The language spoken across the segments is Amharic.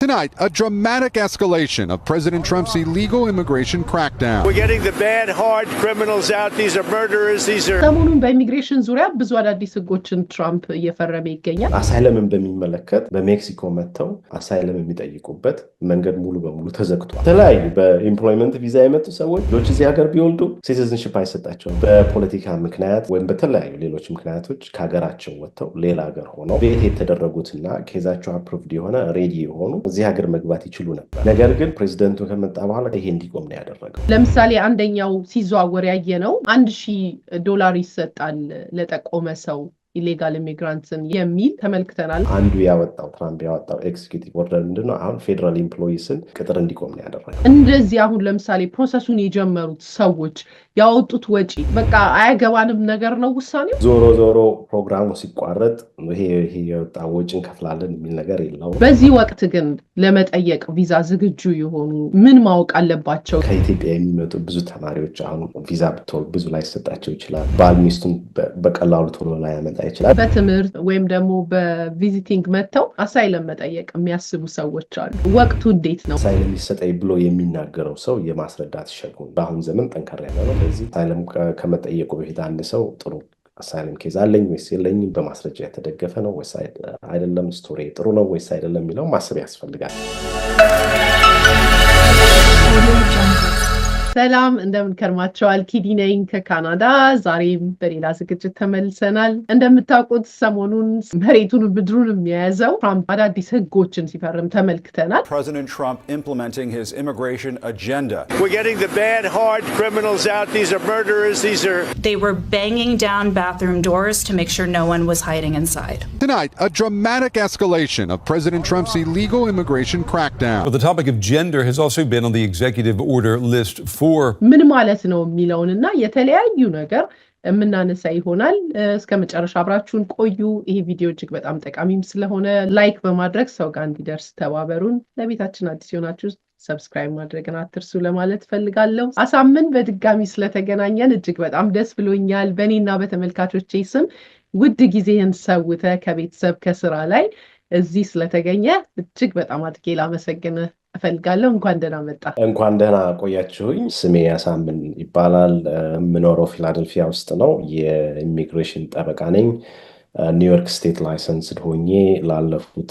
Tonight, a dramatic escalation of President Trump's illegal immigration crackdown. We're getting the bad, hard criminals out. These are murderers. These are... ሰሞኑን በኢሚግሬሽን ዙሪያ ብዙ አዳዲስ ህጎችን ትራምፕ እየፈረመ ይገኛል። አሳይለምን በሚመለከት በሜክሲኮ መጥተው አሳይለም የሚጠይቁበት መንገድ ሙሉ በሙሉ ተዘግቷል። የተለያዩ በኤምፕሎይመንት ቪዛ የመጡ ሰዎች ልጆች እዚህ ሀገር ቢወልዱ ሲቲዝንሺፕ አይሰጣቸውም። በፖለቲካ ምክንያት ወይም በተለያዩ ሌሎች ምክንያቶች ከሀገራቸው ወጥተው ሌላ ሀገር ሆነው ቤት የተደረጉትና ኬዛቸው አፕሩቭድ የሆነ ሬዲ የሆኑ እዚህ ሀገር መግባት ይችሉ ነበር። ነገር ግን ፕሬዚደንቱ ከመጣ በኋላ ይሄ እንዲቆም ነው ያደረገው። ለምሳሌ አንደኛው ሲዘዋወር ያየነው $1000 ይሰጣል ለጠቆመ ሰው ኢሌጋል ኢሚግራንትን የሚል ተመልክተናል። አንዱ ያወጣው ትራምፕ ያወጣው ኤክስኪዩቲቭ ኦርደር ምንድነው? አሁን ፌደራል ኤምፕሎይስን ቅጥር እንዲቆም ነው ያደረገው። እንደዚህ አሁን ለምሳሌ ፕሮሰሱን የጀመሩት ሰዎች ያወጡት ወጪ በቃ አያገባንም ነገር ነው ውሳኔው። ዞሮ ፕሮግራሙ ሲቋረጥ ይሄ የወጣ ወጪ እንከፍላለን የሚል ነገር የለውም። በዚህ ወቅት ግን ለመጠየቅ ቪዛ ዝግጁ የሆኑ ምን ማወቅ አለባቸው? ከኢትዮጵያ የሚመጡ ብዙ ተማሪዎች አሁን ቪዛ ቶሎ ብዙ ላይ ሰጣቸው ይችላል። ባል ሚስቱን በቀላሉ ቶሎ ላይ ያመጣ ይችላል። በትምህርት ወይም ደግሞ በቪዚቲንግ መጥተው አሳይለም መጠየቅ የሚያስቡ ሰዎች አሉ። ወቅቱ እንዴት ነው? አሳይለም ይሰጠኝ ብሎ የሚናገረው ሰው የማስረዳት ሸክሙ በአሁን ዘመን ጠንከር ያለ ነው። ስለዚህ አሳይለም ከመጠየቁ በፊት አንድ ሰው ጥሩ አሳይለም ኬዝ አለኝ ወይስ የለኝም፣ በማስረጃ የተደገፈ ነው ወይስ አይደለም፣ ስቶሪ ጥሩ ነው ወይስ አይደለም የሚለው ማሰብ ያስፈልጋል። ሰላም እንደምን ከርማችኋል? ኪዲ ነኝ ከካናዳ። ዛሬም በሌላ ዝግጅት ተመልሰናል። እንደምታውቁት ሰሞኑን መሬቱን ምድሩን የሚያዘው ትራምፕ አዳዲስ ህጎችን ሲፈርም ተመልክተናል። President Trump implementing his immigration agenda. We're getting the bad, hard criminals out. These are murderers. These are... They were banging down bathroom doors to make sure no one was hiding inside. Tonight, a dramatic escalation of President Trump's illegal immigration crackdown. Well, the topic of gender has also been on the executive order list for ምን ማለት ነው የሚለውንና የተለያዩ ነገር የምናነሳ ይሆናል። እስከ መጨረሻ አብራችሁን ቆዩ። ይሄ ቪዲዮ እጅግ በጣም ጠቃሚም ስለሆነ ላይክ በማድረግ ሰው ጋር እንዲደርስ ተባበሩን። ለቤታችን አዲስ የሆናችሁ ሰብስክራይብ ማድረግን አትርሱ ለማለት ፈልጋለሁ። አሳምን በድጋሚ ስለተገናኘን እጅግ በጣም ደስ ብሎኛል። በእኔና በተመልካቾቼ ስም ውድ ጊዜህን ሰውተህ ከቤተሰብ ከስራ ላይ እዚህ ስለተገኘ እጅግ በጣም አድርጌ ላመሰግንህ እፈልጋለሁ። እንኳን ደህና መጣ። እንኳን ደህና ቆያችሁኝ። ስሜ አሳምን ይባላል። የምኖረው ፊላደልፊያ ውስጥ ነው። የኢሚግሬሽን ጠበቃ ነኝ። ኒውዮርክ ስቴት ላይሰንስድ ሆኜ ላለፉት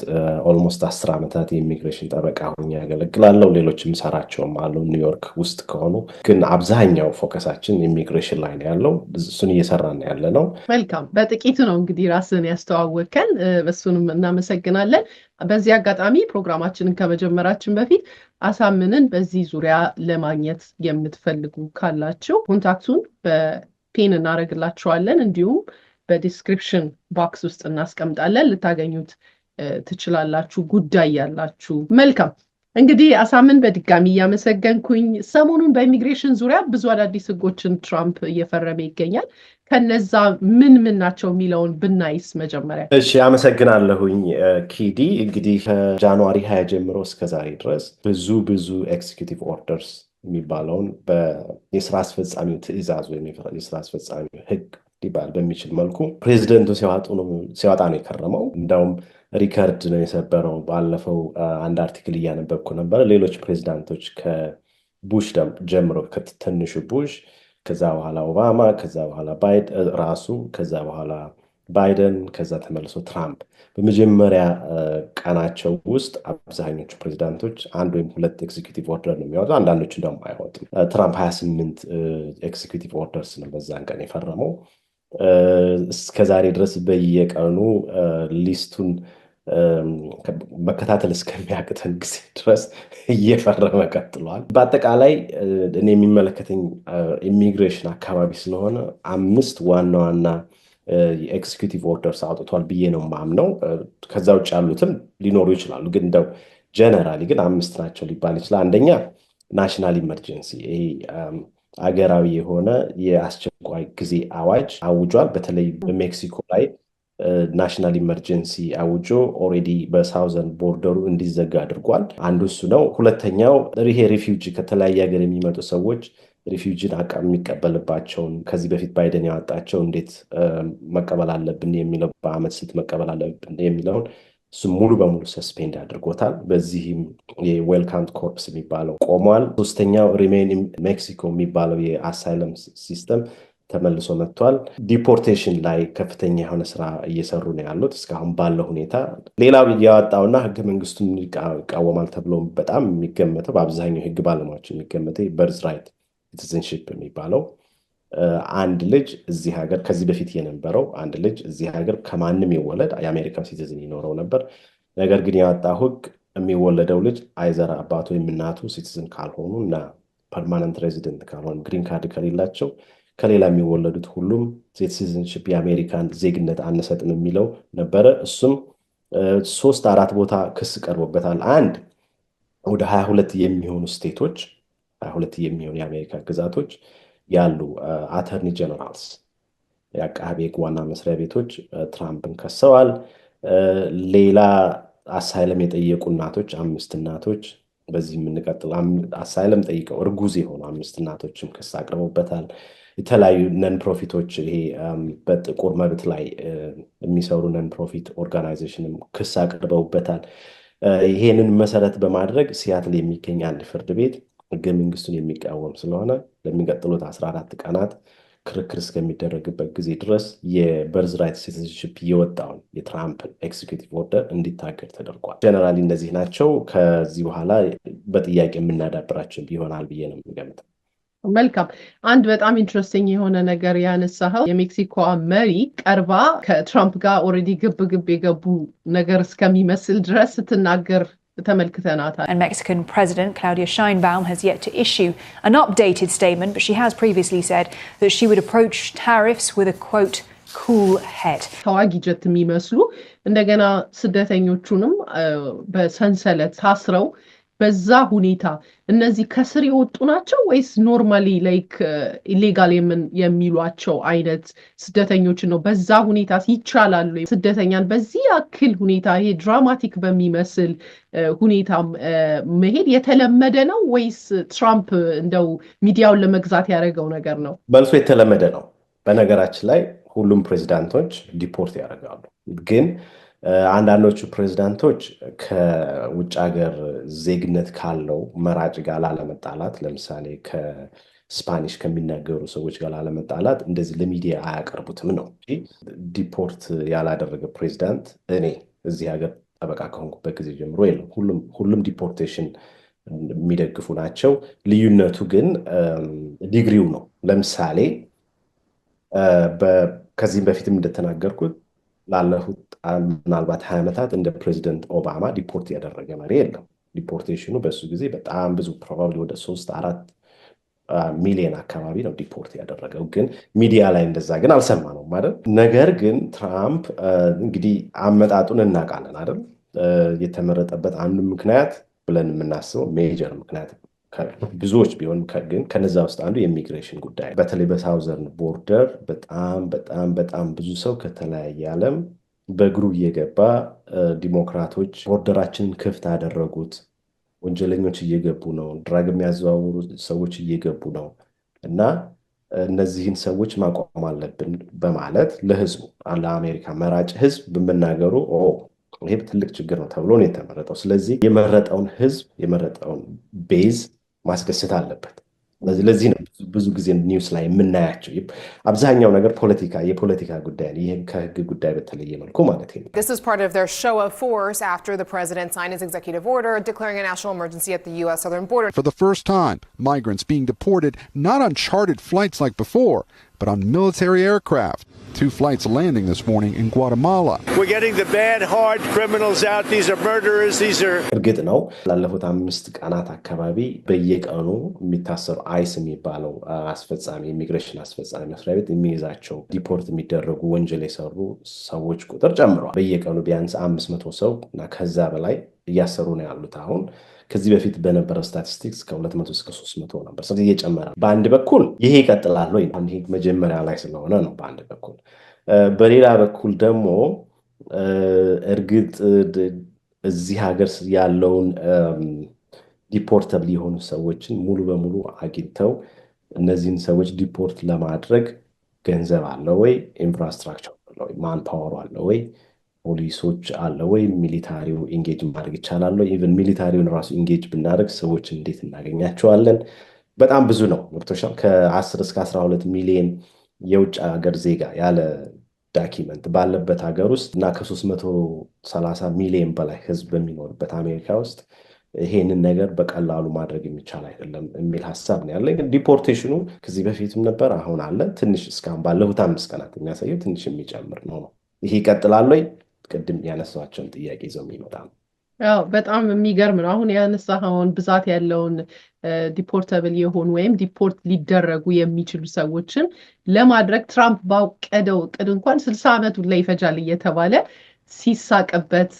ኦልሞስት 10 ዓመታት የኢሚግሬሽን ጠበቃ ሆኜ ያገለግላለሁ። ሌሎችም ሰራቸውም አሉ ኒውዮርክ ውስጥ ከሆኑ፣ ግን አብዛኛው ፎከሳችን ኢሚግሬሽን ላይ ነው ያለው። እሱን እየሰራን ያለ ነው። መልካም። በጥቂቱ ነው እንግዲህ ራስን ያስተዋወቀን፣ እሱንም እናመሰግናለን። በዚህ አጋጣሚ ፕሮግራማችንን ከመጀመራችን በፊት አሳምንን በዚህ ዙሪያ ለማግኘት የምትፈልጉ ካላችሁ ኮንታክቱን በፒን እናደርግላችኋለን፣ እንዲሁም በዲስክሪፕሽን ቦክስ ውስጥ እናስቀምጣለን። ልታገኙት ትችላላችሁ ጉዳይ ያላችሁ። መልካም እንግዲህ አሳምን በድጋሚ እያመሰገንኩኝ፣ ሰሞኑን በኢሚግሬሽን ዙሪያ ብዙ አዳዲስ ህጎችን ትራምፕ እየፈረመ ይገኛል። ከነዛ ምን ናቸው የሚለውን ብናይስ መጀመሪያ። እሺ፣ አመሰግናለሁኝ ኪዲ። እንግዲህ ከጃንዋሪ 20 ጀምሮ እስከ ዛሬ ድረስ ብዙ ኤክዚኪዩቲቭ ኦርደርስ የሚባለውን የስራ አስፈጻሚው ትዕዛዝ ወይም የስራ አስፈጻሚው ህግ ሊባል በሚችል መልኩ ፕሬዚደንቱ ሲያወጣ ነው የከረመው። እንደውም ሪከርድ ነው የሰበረው። ባለፈው አንድ አርቲክል እያነበብኩ ነበር። ሌሎች ፕሬዚዳንቶች ከቡሽ ጀምሮ ከትንሹ ቡሽ፣ ከዛ በኋላ ኦባማ፣ ከዛ በኋላ ራሱ፣ ከዛ በኋላ ባይደን፣ ከዛ ተመልሶ ትራምፕ በመጀመሪያ ቀናቸው ውስጥ አብዛኞቹ ፕሬዚዳንቶች አንድ ወይም ሁለት ኤክዚኪዩቲቭ ኦርደር ነው የሚያወጡ። አንዳንዶቹ እንደውም አይወጡም። ትራምፕ 28 ኤክዚኪዩቲቭ ኦርደርስ ነው በዛን ቀን የፈረመው። እስከዛሬ ድረስ በየቀኑ ሊስቱን መከታተል እስከሚያቅተን ጊዜ ድረስ እየፈረመ ቀጥሏል። በአጠቃላይ እኔ የሚመለከተኝ ኢሚግሬሽን አካባቢ ስለሆነ 5 ዋና የኤክዚኪዩቲቭ ኦርደርስ አውጥቷል ብዬ ነው የማምነው። ከዛ ውጭ ያሉትም ሊኖሩ ይችላሉ፣ ግን እንደው ጀነራሊ ግን 5 ናቸው ሊባል ይችላል። አንደኛ ናሽናል ኢመርጀንሲ፣ ይሄ አገራዊ የሆነ የአስቸኳይ ጊዜ አዋጅ አውጇል። በተለይ በሜክሲኮ ላይ ናሽናል ኢመርጀንሲ አውጆ ኦልሬዲ በሳውዘርን ቦርደሩ እንዲዘጋ አድርጓል። አንዱ እሱ ነው። ሁለተኛው ይሄ ሪፊውጂ ከተለያየ ሀገር የሚመጡ ሰዎች ሪፊውጂን አቅም የሚቀበልባቸውን ከዚህ በፊት ባይደን ያወጣቸው እንዴት መቀበል አለብን የሚለው በአመት ስንት መቀበል አለብን የሚለውን እሱ ሙሉ በሙሉ ሰስፔንድ አድርጎታል። በዚህም የዌልካም ኮርፕስ የሚባለው ቆሟል። ሶስተኛው ሪሜን ሜክሲኮ የሚባለው የአሳይለም ሲስተም ተመልሶ መጥቷል። ዲፖርቴሽን ላይ ከፍተኛ የሆነ ስራ እየሰሩ ነው ያሉት እስካሁን ባለው ሁኔታ። ሌላው ያወጣውና ህገ መንግስቱን ይቃወማል ተብሎ በጣም የሚገመተው በአብዛኛው ህግ ባለሙያዎች የሚገመተው በርዝ ራይት ሲቲዝንሺፕ የሚባለው አንድ ልጅ እዚህ ሀገር ከዚህ በፊት የነበረው አንድ ልጅ እዚህ ሀገር ከማንም ይወለድ የአሜሪካ ሲቲዝን ይኖረው ነበር። ነገር ግን ያወጣው ህግ የሚወለደው ልጅ አይዘር አባቱ ወይም እናቱ ሲቲዝን ካልሆኑ እና ፐርማነንት ሬዚደንት ካልሆኑ ግሪን ካርድ ከሌላቸው ከሌላ የሚወለዱት ሁሉም ሲቲዝንሺፕ የአሜሪካን ዜግነት አንሰጥም የሚለው ነበረ። እሱም 3-4 ቦታ ክስ ቀርቦበታል። አንድ ወደ 22 የሚሆኑ ስቴቶች 22 የሚሆኑ የአሜሪካ ግዛቶች ያሉ አተርኒ ጀነራልስ የአቃቤ ሕግ ዋና መስሪያ ቤቶች ትራምፕን ከሰዋል። ሌላ አሳይለም የጠየቁ እናቶች 5 እናቶች በዚህ የምንቀጥል አሳይለም ጠይቀው እርጉዝ የሆኑ 5 እናቶችም ክስ አቅርበውበታል። የተለያዩ ነን ፕሮፊቶች ይሄ በጥቁር መብት ላይ የሚሰሩ ነን ፕሮፊት ኦርጋናይዜሽንም ክስ አቅርበውበታል። ይሄንን መሰረት በማድረግ ሲያትል የሚገኝ አንድ ፍርድ ቤት ህገ መንግስቱን የሚቃወም ስለሆነ ለሚቀጥሉት 14 ቀናት ክርክር እስከሚደረግበት ጊዜ ድረስ የበርዝ ራይት ሲቲዝንሺፕ የወጣውን የትራምፕን ኤክዚኪዩቲቭ ኦርደር እንዲታገድ ተደርጓል። ጀነራሊ እነዚህ ናቸው። ከዚህ በኋላ በጥያቄ የምናዳብራቸው ይሆናል ብዬ ነው የምገምተው። መልካም። አንድ በጣም ኢንትረስቲንግ የሆነ ነገር ያነሳኸው የሜክሲኮ መሪ ቀርባ ከትራምፕ ጋር ኦልሬዲ ግብ የገቡ ነገር እስከሚመስል ድረስ ስትናገር ተመልክተናታል። And Mexican President Claudia Sheinbaum has yet to issue an updated statement, but she has previously said that she would approach tariffs with a quote cool head. ተዋጊ ጀት የሚመስሉ እንደገና ስደተኞቹንም በሰንሰለት ታስረው በዛ ሁኔታ እነዚህ ከስር የወጡ ናቸው ወይስ ኖርማሊ ላይክ ኢሌጋል የሚሏቸው አይነት ስደተኞችን ነው? በዛ ሁኔታ ይቻላሉ? ስደተኛን በዚህ ያክል ሁኔታ ይሄ ድራማቲክ በሚመስል ሁኔታ መሄድ የተለመደ ነው ወይስ ትራምፕ እንደው ሚዲያውን ለመግዛት ያደረገው ነገር ነው? መልሱ የተለመደ ነው። በነገራችን ላይ ሁሉም ፕሬዚዳንቶች ዲፖርት ያደርጋሉ። ግን አንዳንዶቹ ፕሬዚዳንቶች ከውጭ ሀገር ዜግነት ካለው መራጭ ጋር ላለመጣላት፣ ለምሳሌ ከስፓኒሽ ከሚናገሩ ሰዎች ጋር ላለመጣላት እንደዚህ ለሚዲያ አያቀርቡትም ነው። ዲፖርት ያላደረገ ፕሬዚዳንት እኔ እዚህ ሀገር ጠበቃ ከሆንኩበት ጊዜ ጀምሮ የለም። ሁሉም ዲፖርቴሽን የሚደግፉ ናቸው። ልዩነቱ ግን ዲግሪው ነው። ለምሳሌ ከዚህም በፊትም እንደተናገርኩት ላለፉት ምናልባት 20 ዓመታት እንደ ፕሬዚደንት ኦባማ ዲፖርት ያደረገ መሪ የለም። ዲፖርቴሽኑ በሱ ጊዜ በጣም ብዙ ፕሮባብሊ ወደ 3-4 ሚሊዮን አካባቢ ነው ዲፖርት ያደረገው። ግን ሚዲያ ላይ እንደዛ ግን አልሰማነውም ማለት። ነገር ግን ትራምፕ እንግዲህ አመጣጡን እናውቃለን አይደል? የተመረጠበት አንዱ ምክንያት ብለን የምናስበው ሜጀር ምክንያት ብዙዎች ቢሆን ግን ከነዛ ውስጥ አንዱ የኢሚግሬሽን ጉዳይ፣ በተለይ በሳውዘርን ቦርደር በጣም ብዙ ሰው ከተለያየ ዓለም በእግሩ እየገባ ዲሞክራቶች ቦርደራችንን ክፍት አደረጉት፣ ወንጀለኞች እየገቡ ነው፣ ድራግ የሚያዘዋውሩ ሰዎች እየገቡ ነው እና እነዚህን ሰዎች ማቆም አለብን በማለት ለህዝቡ ለአሜሪካ መራጭ ህዝብ በመናገሩ ይሄ ትልቅ ችግር ነው ተብሎ ነው የተመረጠው። ስለዚህ የመረጠውን ህዝብ የመረጠውን ቤዝ ማስደሰት አለበት። ለዚህ ነው ብዙ ጊዜ ኒውስ ላይ የምናያቸው አብዛኛው ነገር የፖለቲካ ጉዳይ ነው። ይሄ ከህግ ጉዳይ በተለየ መልኩ ማለት ነው። This is part of their show of force after the president signed his executive order declaring a national emergency at the U.S. southern border. For the first time, migrants being deported not on chartered flights like before, but on military aircraft. 2 flights landing this morning in Guatemala. We're getting the bad, hard criminals out. These are murderers. These are... እርግጥ ነው ላለፉት 5 ቀናት አካባቢ በየቀኑ የሚታሰሩ አይስ የሚባለው ኢሚግሬሽን አስፈጻሚ መስሪያ ቤት የሚይዛቸው ዲፖርት የሚደረጉ ወንጀል የሰሩ ሰዎች ቁጥር ጨምሯል። በየቀኑ ቢያንስ 500 ሰው እና ከዛ በላይ እያሰሩ ነው ያሉት። አሁን ከዚህ በፊት በነበረው ስታቲስቲክስ ከ200 እስከ 300 ነበር። ስለዚህ እየጨመረ በአንድ በኩል ይሄ ይቀጥላል ወይ? ይሄ መጀመሪያ ላይ ስለሆነ ነው በአንድ በኩል። በሌላ በኩል ደግሞ እርግጥ እዚህ ሀገር ያለውን ዲፖርተብል የሆኑ ሰዎችን ሙሉ በሙሉ አግኝተው እነዚህን ሰዎች ዲፖርት ለማድረግ ገንዘብ አለ ወይ? ኢንፍራስትራክቸር አለ ወይ? ማን ፓወር አለ ወይ? ፖሊሶች አለ ወይ? ሚሊታሪው ኢንጌጅ ማድረግ ይቻላል ወይ? ኢቨን ሚሊታሪውን ራሱ ኢንጌጅ ብናደርግ ሰዎች እንዴት እናገኛቸዋለን? በጣም ብዙ ነው። ገብቶሻል? ከ10 እስከ 12 ሚሊዮን የውጭ ሀገር ዜጋ ያለ ዳኪመንት ባለበት ሀገር ውስጥ እና ከ330 ሚሊዮን በላይ ህዝብ በሚኖርበት አሜሪካ ውስጥ ይሄንን ነገር በቀላሉ ማድረግ የሚቻል አይደለም የሚል ሀሳብ ነው ያለኝ። ዲፖርቴሽኑ ከዚህ በፊትም ነበር፣ አሁን አለ። ትንሽ እስካሁን ባለፉት 5 ቀናት የሚያሳየው ትንሽ የሚጨምር ነው። ይሄ ይቀጥላል ወይ? ቅድም ያነሳቸውን ጥያቄ ይዘው የሚመጣ ነው። ያው በጣም የሚገርም ነው። አሁን ያነሳኸውን ብዛት ያለውን ዲፖርተብል የሆኑ ወይም ዲፖርት ሊደረጉ የሚችሉ ሰዎችን ለማድረግ ትራምፕ ባቀደው እቅድ እንኳን 60 ዓመት ላይ ይፈጃል እየተባለ ሲሳቅበት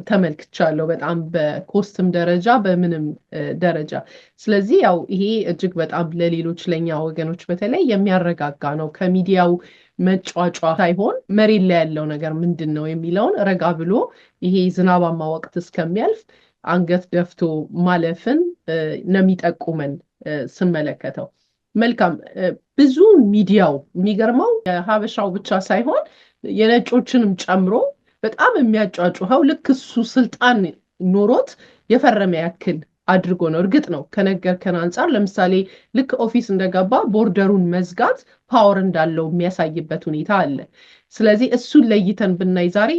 ተመልክቻለሁ። በጣም በኮስትም ደረጃ በምንም ደረጃ። ስለዚህ ያው ይሄ እጅግ በጣም ለሌሎች ለኛ ወገኖች በተለይ የሚያረጋጋ ነው። ከሚዲያው መጫጫ ሳይሆን መሬት ላይ ያለው ነገር ምንድን ነው የሚለውን ረጋ ብሎ ይሄ ዝናባማ ወቅት እስከሚያልፍ አንገት ደፍቶ ማለፍን ነው የሚጠቁመን ስመለከተው። መልካም። ብዙ ሚዲያው የሚገርመው የሀበሻው ብቻ ሳይሆን የነጮችንም ጨምሮ በጣም የሚያጫጩኸው ልክ እሱ ስልጣን ኖሮት የፈረመ ያክል አድርጎ ነው። እርግጥ ነው ከነገርከን አንጻር ለምሳሌ ልክ ኦፊስ እንደገባ ቦርደሩን መዝጋት ፓወር እንዳለው የሚያሳይበት ሁኔታ አለ። ስለዚህ እሱን ለይተን ብናይ ዛሬ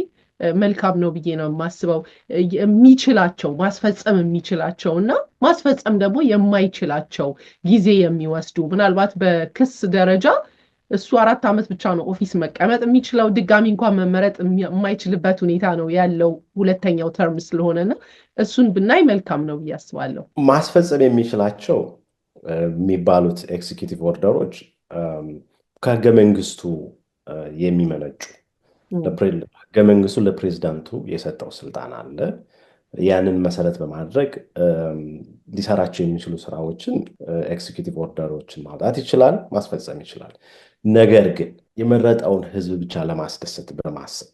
መልካም ነው ብዬ ነው የማስበው። የሚችላቸው ማስፈጸም የሚችላቸው እና ማስፈጸም ደግሞ የማይችላቸው ጊዜ የሚወስዱ ምናልባት በክስ ደረጃ እሱ 4 ዓመት ብቻ ነው ኦፊስ መቀመጥ የሚችለው። ድጋሚ እንኳን መመረጥ የማይችልበት ሁኔታ ነው ያለው ሁለተኛው ተርም ስለሆነና እሱን ብናይ መልካም ነው ብዬ አስባለሁ። ማስፈጸም የሚችላቸው የሚባሉት ኤክዚኪዩቲቭ ኦርደሮች ከህገ መንግስቱ የሚመነጩ ህገ መንግስቱ ለፕሬዝዳንቱ የሰጠው ስልጣን አለ። ያንን መሰረት በማድረግ ሊሰራቸው የሚችሉ ስራዎችን ኤክዚኪዩቲቭ ኦርደሮችን ማውጣት ይችላል፣ ማስፈጸም ይችላል። ነገር ግን የመረጠውን ህዝብ ብቻ ለማስደሰት በማሰብ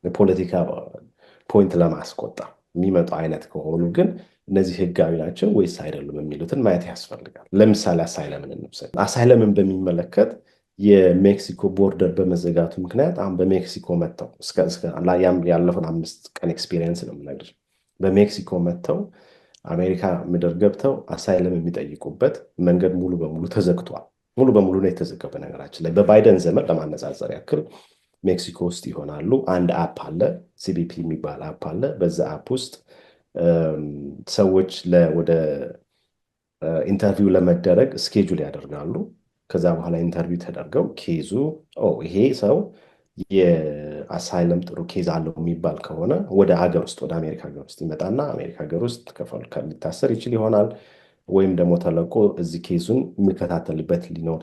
የፖለቲካ ፖይንት ለማስቆጠር የሚመጡ አይነት ከሆኑ ግን እነዚህ ህጋዊ ናቸው ወይስ አይደሉም የሚሉትን ማየት ያስፈልጋል። ለምሳሌ አሳይለምን እንውሰድ። አሳይለምን በሚመለከት የሜክሲኮ ቦርደር በመዘጋቱ ምክንያት አሁን በሜክሲኮ መጥተው ያለፈውን 5 ቀን ኤክስፒሪየንስ ነው የምነግርሽ። በሜክሲኮ መጥተው አሜሪካ ምድር ገብተው አሳይለም የሚጠይቁበት መንገድ ሙሉ በሙሉ ተዘግቷል። ሙሉ በሙሉ ነው የተዘጋው። በነገራችን ላይ በባይደን ዘመን ለማነጻጸር ያክል ሜክሲኮ ውስጥ ይሆናሉ። አንድ አፕ አለ፣ ሲቢፒ የሚባል አፕ አለ። በዛ አፕ ውስጥ ሰዎች ወደ ኢንተርቪው ለመደረግ ስኬጁል ያደርጋሉ። ከዛ በኋላ ኢንተርቪው ተደርገው ኬዙ ይሄ ሰው የአሳይለም ጥሩ ኬዝ አለው የሚባል ከሆነ ወደ ሀገር ውስጥ ወደ አሜሪካ ሀገር ውስጥ ይመጣና አሜሪካ ሀገር ውስጥ ሊታሰር ይችል ይሆናል፣ ወይም ደግሞ ተለቆ እዚህ ኬዙን የሚከታተልበት ሊኖር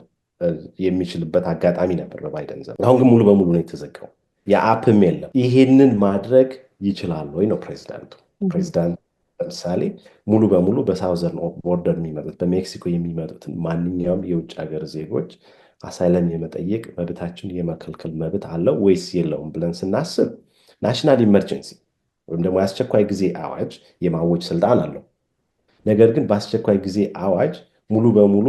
የሚችልበት አጋጣሚ ነበር በባይደን ዘመን። አሁን ግን ሙሉ በሙሉ ነው የተዘጋው፣ የአፕም የለም። ይሄንን ማድረግ ይችላል ወይ ነው ፕሬዚዳንቱ። ፕሬዚዳንት ለምሳሌ ሙሉ በሙሉ በሳውዘርን ቦርደር የሚመጡት በሜክሲኮ የሚመጡትን ማንኛውም የውጭ ሀገር ዜጎች አሳይለም የመጠየቅ መብታችን የመከልከል መብት አለው ወይስ የለውም ብለን ስናስብ ናሽናል ኢመርጀንሲ ወይም ደግሞ የአስቸኳይ ጊዜ አዋጅ የማወጅ ስልጣን አለው። ነገር ግን በአስቸኳይ ጊዜ አዋጅ ሙሉ በሙሉ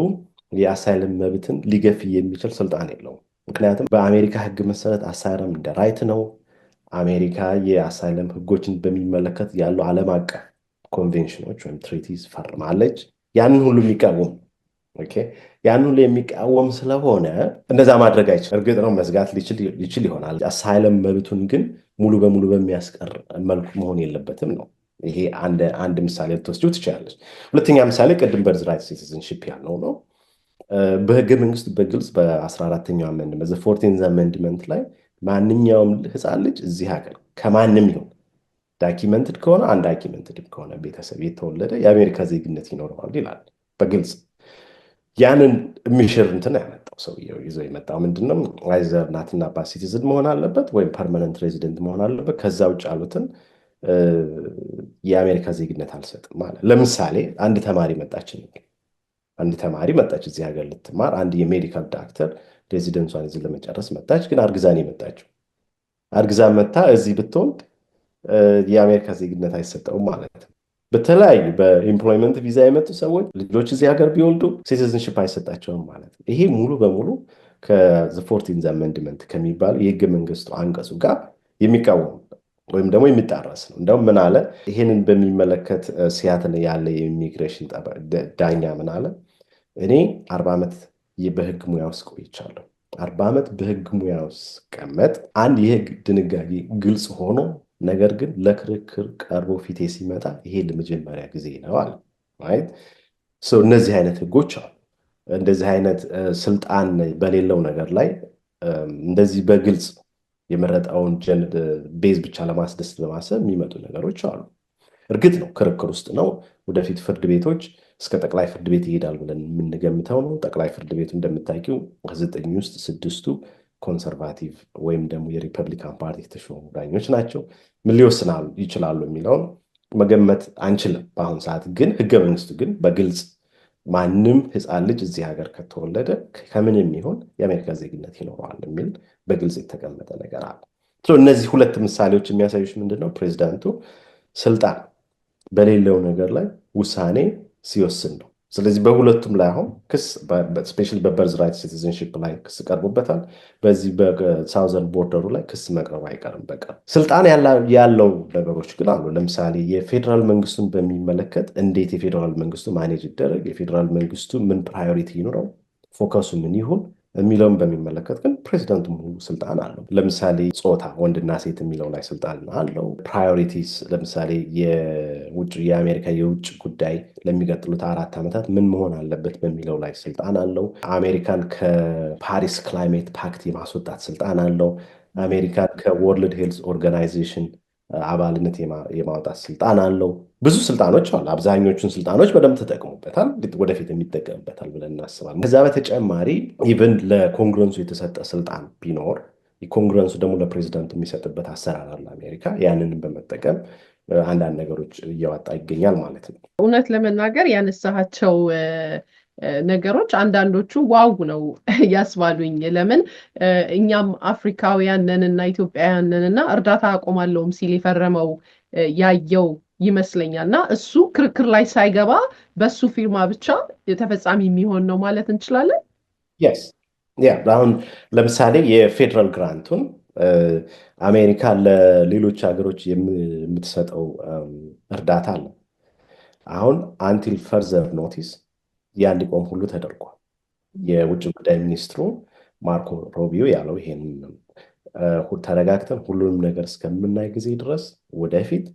የአሳይለም መብትን ሊገፍ የሚችል ስልጣን የለውም። ምክንያቱም በአሜሪካ ሕግ መሰረት አሳይለም እንደ ራይት ነው። አሜሪካ የአሳይለም ሕጎችን በሚመለከት ያሉ ዓለም አቀፍ ኮንቬንሽኖች ወይም ትሪቲስ ፈርማለች። ያንን ሁሉ የሚቃወም ያንን ሁሉ የሚቃወም ስለሆነ እንደዛ ማድረግ አይችልም። እርግጥ ነው መዝጋት ሊችል ይሆናል። አሳይለም መብቱን ግን ሙሉ በሙሉ በሚያስቀር መልኩ መሆን የለበትም ነው። ይሄ አንድ ምሳሌ ልትወስጂው ትችላለች። ሁለተኛ ምሳሌ ቅድም በርዝራይት ሲቲዝንሺፕ ያለው ነው። በህገ መንግስቱ በግልጽ በ14ኛው አሜንድመንት በ14th አሜንድመንት ላይ ማንኛውም ህፃን ልጅ እዚህ ሀገር ከማንም ይሁን ዳኪመንትድ ከሆነ አንዳኪመንትድ ከሆነ ቤተሰብ የተወለደ የአሜሪካ ዜግነት ይኖረዋል ይላል በግልጽ። ያንን የሚሽር እንትን ያመጣው ሰውየው ይዞ የመጣው ምንድነው? አይዘር እናትና አባት ሲቲዝን መሆን አለበት ወይም ፐርማነንት ሬዚደንት መሆን አለበት። ከዛ ውጭ ያሉትን የአሜሪካ ዜግነት አልሰጥም ማለት። ለምሳሌ አንድ ተማሪ መጣች እዚህ ሀገር ልትማር። አንድ የሜዲካል ዳክተር ሬዚደንሷን እዚህ ለመጨረስ መጣች፣ ግን አርግዛን የመጣችው አርግዛ መታ እዚህ ብትወልድ የአሜሪካ ዜግነት አይሰጠውም ማለት ነው። በተለያዩ በኤምፕሎይመንት ቪዛ የመጡ ሰዎች ልጆች እዚህ ሀገር ቢወልዱ ሲቲዝንሽፕ አይሰጣቸውም ማለት ነው። ይሄ ሙሉ በሙሉ ከ14th አሜንድመንት ከሚባለው የህገ መንግስቱ አንቀጹ ጋር የሚቃወም ወይም ደግሞ የሚጣረስ ነው። እንደውም ምን አለ ይሄንን በሚመለከት ሲያትል ያለ የኢሚግሬሽን ዳኛ ምን አለ እኔ 40 ዓመት በህግ ሙያ ውስጥ ቆይቻለሁ 40 ዓመት በህግ ሙያ ውስጥ ቀመጥ አንድ የህግ ድንጋጌ ግልጽ ሆኖ ነገር ግን ለክርክር ቀርቦ ፊቴ ሲመጣ ይሄ ለመጀመሪያ ጊዜ ነው አለ right so እነዚህ አይነት ህጎች አሉ እንደዚህ አይነት ስልጣን በሌለው ነገር ላይ እንደዚህ በግልጽ የመረጣውን ቤዝ ብቻ ለማስደሰት በማሰብ የሚመጡ ነገሮች አሉ እርግጥ ነው ክርክር ውስጥ ነው ወደፊት ፍርድ ቤቶች እስከ ጠቅላይ ፍርድ ቤት ይሄዳል ብለን የምንገምተው ነው ጠቅላይ ፍርድ ቤቱ እንደምታውቂው ከ9 ውስጥ 6ቱ ኮንሰርቫቲቭ ወይም ደግሞ የሪፐብሊካን ፓርቲ ተሾሙ ዳኞች ናቸው ምን ሊወስናሉ ይችላሉ የሚለው መገመት አንችልም በአሁን ሰዓት ግን ህገ መንግስቱ ግን በግልጽ ማንም ህፃን ልጅ እዚህ ሀገር ከተወለደ ከምንም ይሁን የአሜሪካ ዜግነት ይኖረዋል የሚል በግልጽ የተቀመጠ ነገር አለ እነዚህ ሁለት ምሳሌዎች የሚያሳዩሽ ምንድነው ፕሬዝዳንቱ ስልጣን በሌለው ነገር ላይ ውሳኔ ሲወስን ነው ስለዚህ በሁለቱም ላይ አሁን ክስ ስፔሻሊ በበርዝ ራይት ሲቲዝንሺፕ ላይ ክስ ቀርቦበታል በዚህ በሳውዘርን ቦርደሩ ላይ ክስ መቅረብ አይቀርም በቃ ስልጣን ያለው ነገሮች ግን አሉ ለምሳሌ የፌደራል መንግስቱን በሚመለከት እንዴት የፌደራል መንግስቱ ማኔጅ ይደረግ የፌደራል መንግስቱ ምን ፕራዮሪቲ ይኖረው ፎከሱ ምን ይሁን የሚለውን በሚመለከት ግን ፕሬዚዳንቱ ሙሉ ስልጣን አለው ለምሳሌ ጾታ ወንድና ሴት የሚለው ላይ ስልጣን አለው ፕራዮሪቲስ ለምሳሌ የአሜሪካ የውጭ ጉዳይ ለሚቀጥሉት 4 ዓመታት ምን መሆን አለበት በሚለው ላይ ስልጣን አለው አሜሪካን ከፓሪስ ክላይሜት ፓክት የማስወጣት ስልጣን አለው አሜሪካን ከወርልድ ሄልዝ ኦርጋናይዜሽን አባልነት የማውጣት ስልጣን አለው ብዙ ስልጣኖች አሉ አብዛኞቹን ስልጣኖች በደንብ ተጠቅሙበታል ወደፊት የሚጠቀምበታል ብለን እናስባለን ከዛ በተጨማሪ ኢቭን ለኮንግረሱ የተሰጠ ስልጣን ቢኖር የኮንግረሱ ደግሞ ለፕሬዚዳንቱ የሚሰጥበት አሰራር አለ አሜሪካ ያንንም በመጠቀም አንዳንድ ነገሮች እያወጣ ይገኛል ማለት ነው እውነት ለመናገር ያነሳቸው ነገሮች አንዳንዶቹ ዋው ነው ያስባሉኝ ለምን እኛም አፍሪካውያን ነንና ኢትዮጵያውያን ነንና እርዳታ አቆማለሁም ሲል የፈረመው ያየው ይመስለኛልና እሱ ክርክር ላይ ሳይገባ በሱ ፊርማ ብቻ ተፈጻሚ የሚሆን ነው ማለት እንችላለን yes አሁን ለምሳሌ የፌደራል ግራንቱን አሜሪካ ለሌሎች ሀገሮች የምትሰጠው እርዳታ አለ አሁን አንቲል ፈርዘር ኖቲስ ያን ሊቆም ሁሉ ተደርጓል የውጭ ጉዳይ ሚኒስትሩ ማርኮ ሮቢዮ ያለው ይሄንን ተረጋግተን ሁሉንም ነገር እስከምናይ ጊዜ ድረስ ወደፊት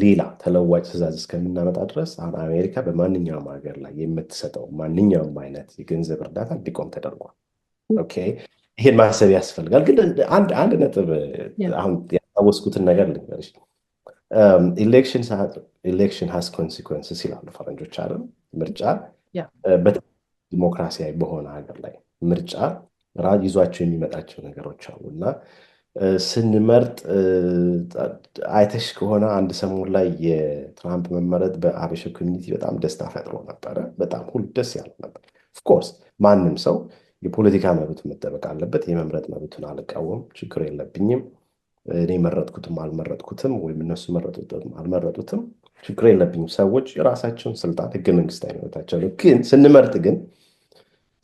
ሌላ ተለዋጭ ትዕዛዝ እስከምናመጣ ድረስ አሁን አሜሪካ በማንኛውም ሀገር ላይ የምትሰጠው ማንኛውም አይነት የገንዘብ እርዳታ ሊቆም ተደርጓል ኦኬ ይሄን ማሰብ ያስፈልጋል ግን አንድ ነጥብ አሁን ያወስኩትን ነገር ልንገርሽ election has consequences ይላሉ ፈረንጆች አይደል ምርጫ በዲሞክራሲያዊ በሆነ ሀገር ላይ ምርጫ ይዟቸው የሚመጣቸው ነገሮች አሉና ስንመርጥ አይተሽ ከሆነ አንድ ሰሞን ላይ የትራምፕ መመረጥ በአበሻ ኮሚኒቲ በጣም ደስታ ፈጥሮ ነበረ በጣም ሁሉ ደስ ያለው ነበር ኦፍ ኮርስ ማንም ሰው የፖለቲካ መብት መጠበቅ አለበት የመምረጥ መብቱን አልቃወም ችግር የለብኝም እኔ መረጥኩትም አልመረጥኩትም ወይም እነሱ መረጡትም አልመረጡትም ችግር የለብኝም ሰዎች የራሳቸውን ስልጣን ህገ መንግስታዊ መብታቸው ነው ግን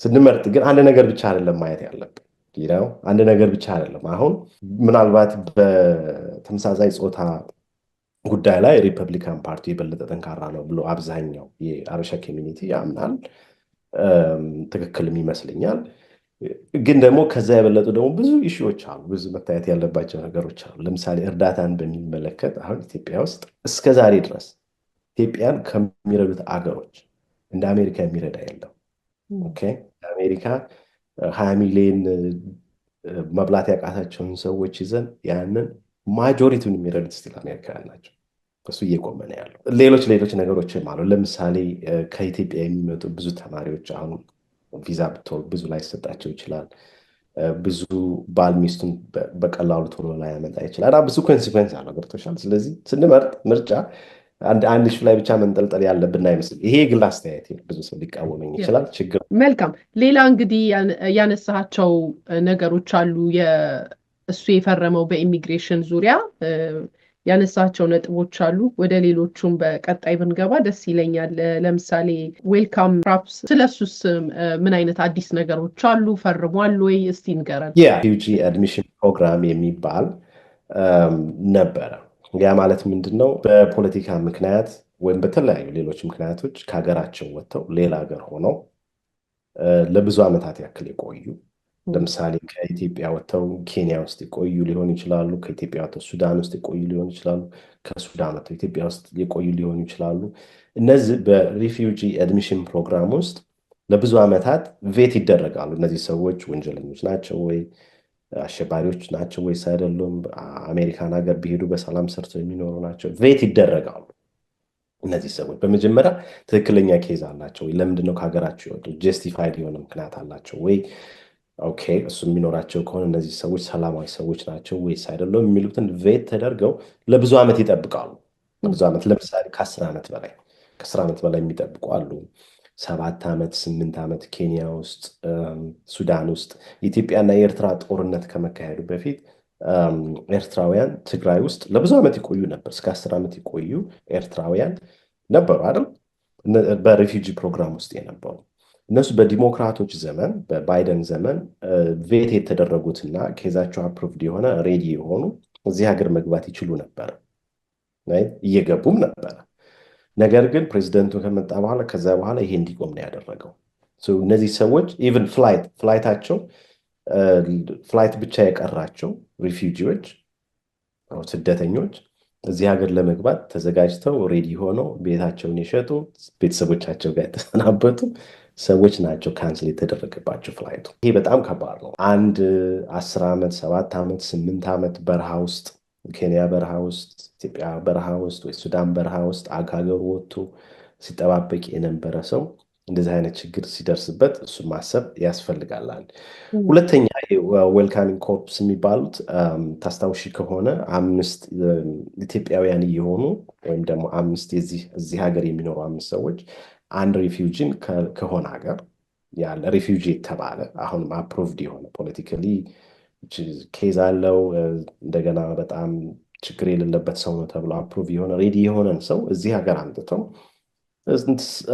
ስንመርጥ ግን አንድ ነገር ብቻ አይደለም ማየት ያለብን አንድ ነገር ብቻ አይደለም አሁን ምናልባት በተመሳሳይ ጾታ ጉዳይ ላይ ሪፐብሊካን ፓርቲ የበለጠ ጠንካራ ነው ብሎ አብዛኛው የአበሻ ኮሚኒቲ ያምናል ትክክልም ይመስለኛል ግን ደግሞ ከዛ የበለጡ ደግሞ ብዙ ኢሹዎች አሉ ብዙ መታየት ያለባቸው ነገሮች አሉ ለምሳሌ እርዳታን በሚመለከት አሁን ኢትዮጵያ ውስጥ እስከ ዛሬ ድረስ ኢትዮጵያን ከሚረዱት አገሮች እንደ አሜሪካ የሚረዳ የለም ኦኬ አሜሪካ 20 ሚሊዮን መብላት ያቃታቸውን ሰዎች ይዘን ያንን ማጆሪቲውን የሚረዱት ስቲል አሜሪካውያን ናቸው እሱ እየቆመ ነው ያለው ሌሎች ነገሮችም አሉ ለምሳሌ ከኢትዮጵያ የሚመጡ ብዙ ተማሪዎች አሁን ቪዛ ብትወል ብዙ ላይ ሰጣቸው ይችላል ብዙ ባል ሚስቱን በቀላሉ ቶሎ ላይ ያመጣ ይችላል ብዙ ኮንሲኩዌንስ አለው ገብቶሻል ስለዚህ ስንመርጥ ምርጫ አንድ ሹ ላይ ብቻ መንጠልጠል ያለብን አይመስልም ይሄ ግል አስተያየት ብዙ ሰው ሊቃወመኝ ይችላል ችግር መልካም ሌላ እንግዲህ ያነሳቸው ነገሮች አሉ እሱ የፈረመው በኢሚግሬሽን ዙሪያ ያነሳቸው ነጥቦች አሉ ወደ ሌሎቹም በቀጣይ ብንገባ ደስ ይለኛል ለምሳሌ ዌልካም ክራፕስ ስለሱስ ምን አይነት አዲስ ነገሮች አሉ ፈርሟል ወይ እስቲ ንገረን ዩጂ አድሚሽን ፕሮግራም የሚባል ነበረ። ያ ማለት ምንድነው? በፖለቲካ ምክንያት ወይም በተለያዩ ሌሎች ምክንያቶች ከሀገራቸው ወጥተው ሌላ ሀገር ሆነው ለብዙ ዓመታት ያክል የቆዩ ለምሳሌ ከኢትዮጵያ ወጥተው ኬንያ ውስጥ የቆዩ ሊሆኑ ይችላሉ። ከኢትዮጵያ ወጥተው ሱዳን ውስጥ የቆዩ ሊሆኑ ይችላሉ። ከሱዳን ወጥተው ኢትዮጵያ ውስጥ የቆዩ ሊሆኑ ይችላሉ። እነዚህ በሪፊውጂ አድሚሽን ፕሮግራም ውስጥ ለብዙ ዓመታት ቬት ይደረጋሉ። እነዚህ ሰዎች ወንጀለኞች ናቸው ወይ አሸባሪዎች ናቸው ወይስ አይደሉም? አሜሪካን ሀገር ቢሄዱ በሰላም ሰርተው የሚኖሩ ናቸው? ቬት ይደረጋሉ። እነዚህ ሰዎች በመጀመሪያ ትክክለኛ ኬዝ አላቸው ወይ? ለምንድነው ከሀገራቸው የወጡ? ጀስቲፋይድ የሆነ ምክንያት አላቸው ወይ? ኦኬ እሱ የሚኖራቸው ከሆነ እነዚህ ሰዎች ሰላማዊ ሰዎች ናቸው ወይስ አይደለም የሚሉትን ቬት ተደርገው ለብዙ ዓመት ይጠብቃሉ። ለብዙ ዓመት ለምሳሌ ከ10 ዓመት በላይ የሚጠብቁ አሉ። 7 ዓመት 8 ዓመት ኬንያ ውስጥ ሱዳን ውስጥ የኢትዮጵያና የኤርትራ ጦርነት ከመካሄዱ በፊት ኤርትራውያን ትግራይ ውስጥ ለብዙ ዓመት ይቆዩ ነበር። እስከ 10 ዓመት ይቆዩ ኤርትራውያን ነበሩ አይደል? በሪፊውጂ ፕሮግራም ውስጥ የነበሩ እነሱ በዲሞክራቶች ዘመን በባይደን ዘመን ቬት የተደረጉትና ኬዛቸው አፕሩቭድ የሆነ ሬዲ የሆኑ እዚህ ሀገር መግባት ይችሉ ነበር፣ እየገቡም ነበረ። ነገር ግን ፕሬዚደንቱ ከመጣ በኋላ ከዛ በኋላ ይሄ እንዲቆም ነው ያደረገው። እነዚህ ሰዎች ኢቨን ፍላይት ብቻ የቀራቸው ሪፊውጂዎች ስደተኞች እዚህ ሀገር ለመግባት ተዘጋጅተው ሬዲ ሆነው ቤታቸውን የሸጡ ቤተሰቦቻቸው ጋር የተሰናበቱ ሰዎች ናቸው ካንስል የተደረገባቸው ፍላይቱ። ይሄ በጣም ከባድ ነው። አንድ 10 ዓመት 7 ዓመት 8 ዓመት በረሃ ውስጥ ኬንያ በረሃ ውስጥ ኢትዮጵያ በረሃ ውስጥ ወይ ሱዳን በረሃ ውስጥ አገሩ ወጥቶ ሲጠባበቅ የነበረ ሰው እንደዚህ አይነት ችግር ሲደርስበት እሱ ማሰብ ያስፈልጋል። ሁለተኛ ዌልካሚንግ ኮርፕስ የሚባሉት ታስታውሺ ከሆነ 5 ኢትዮጵያውያን እየሆኑ ወይም ደግሞ 5 እዚህ ሀገር የሚኖሩ 5 ሰዎች አንድ ሪፊውጂን ከሆነ ሀገር ያለ ሪፊውጂ የተባለ አሁንም አፕሩቭድ የሆነ ፖለቲካሊ ኬዝ አለው እንደገና በጣም ችግር የሌለበት ሰው ነው ተብሎ አፕሩቭ የሆነ ሬዲ የሆነን ሰው እዚህ ሀገር አምጥተው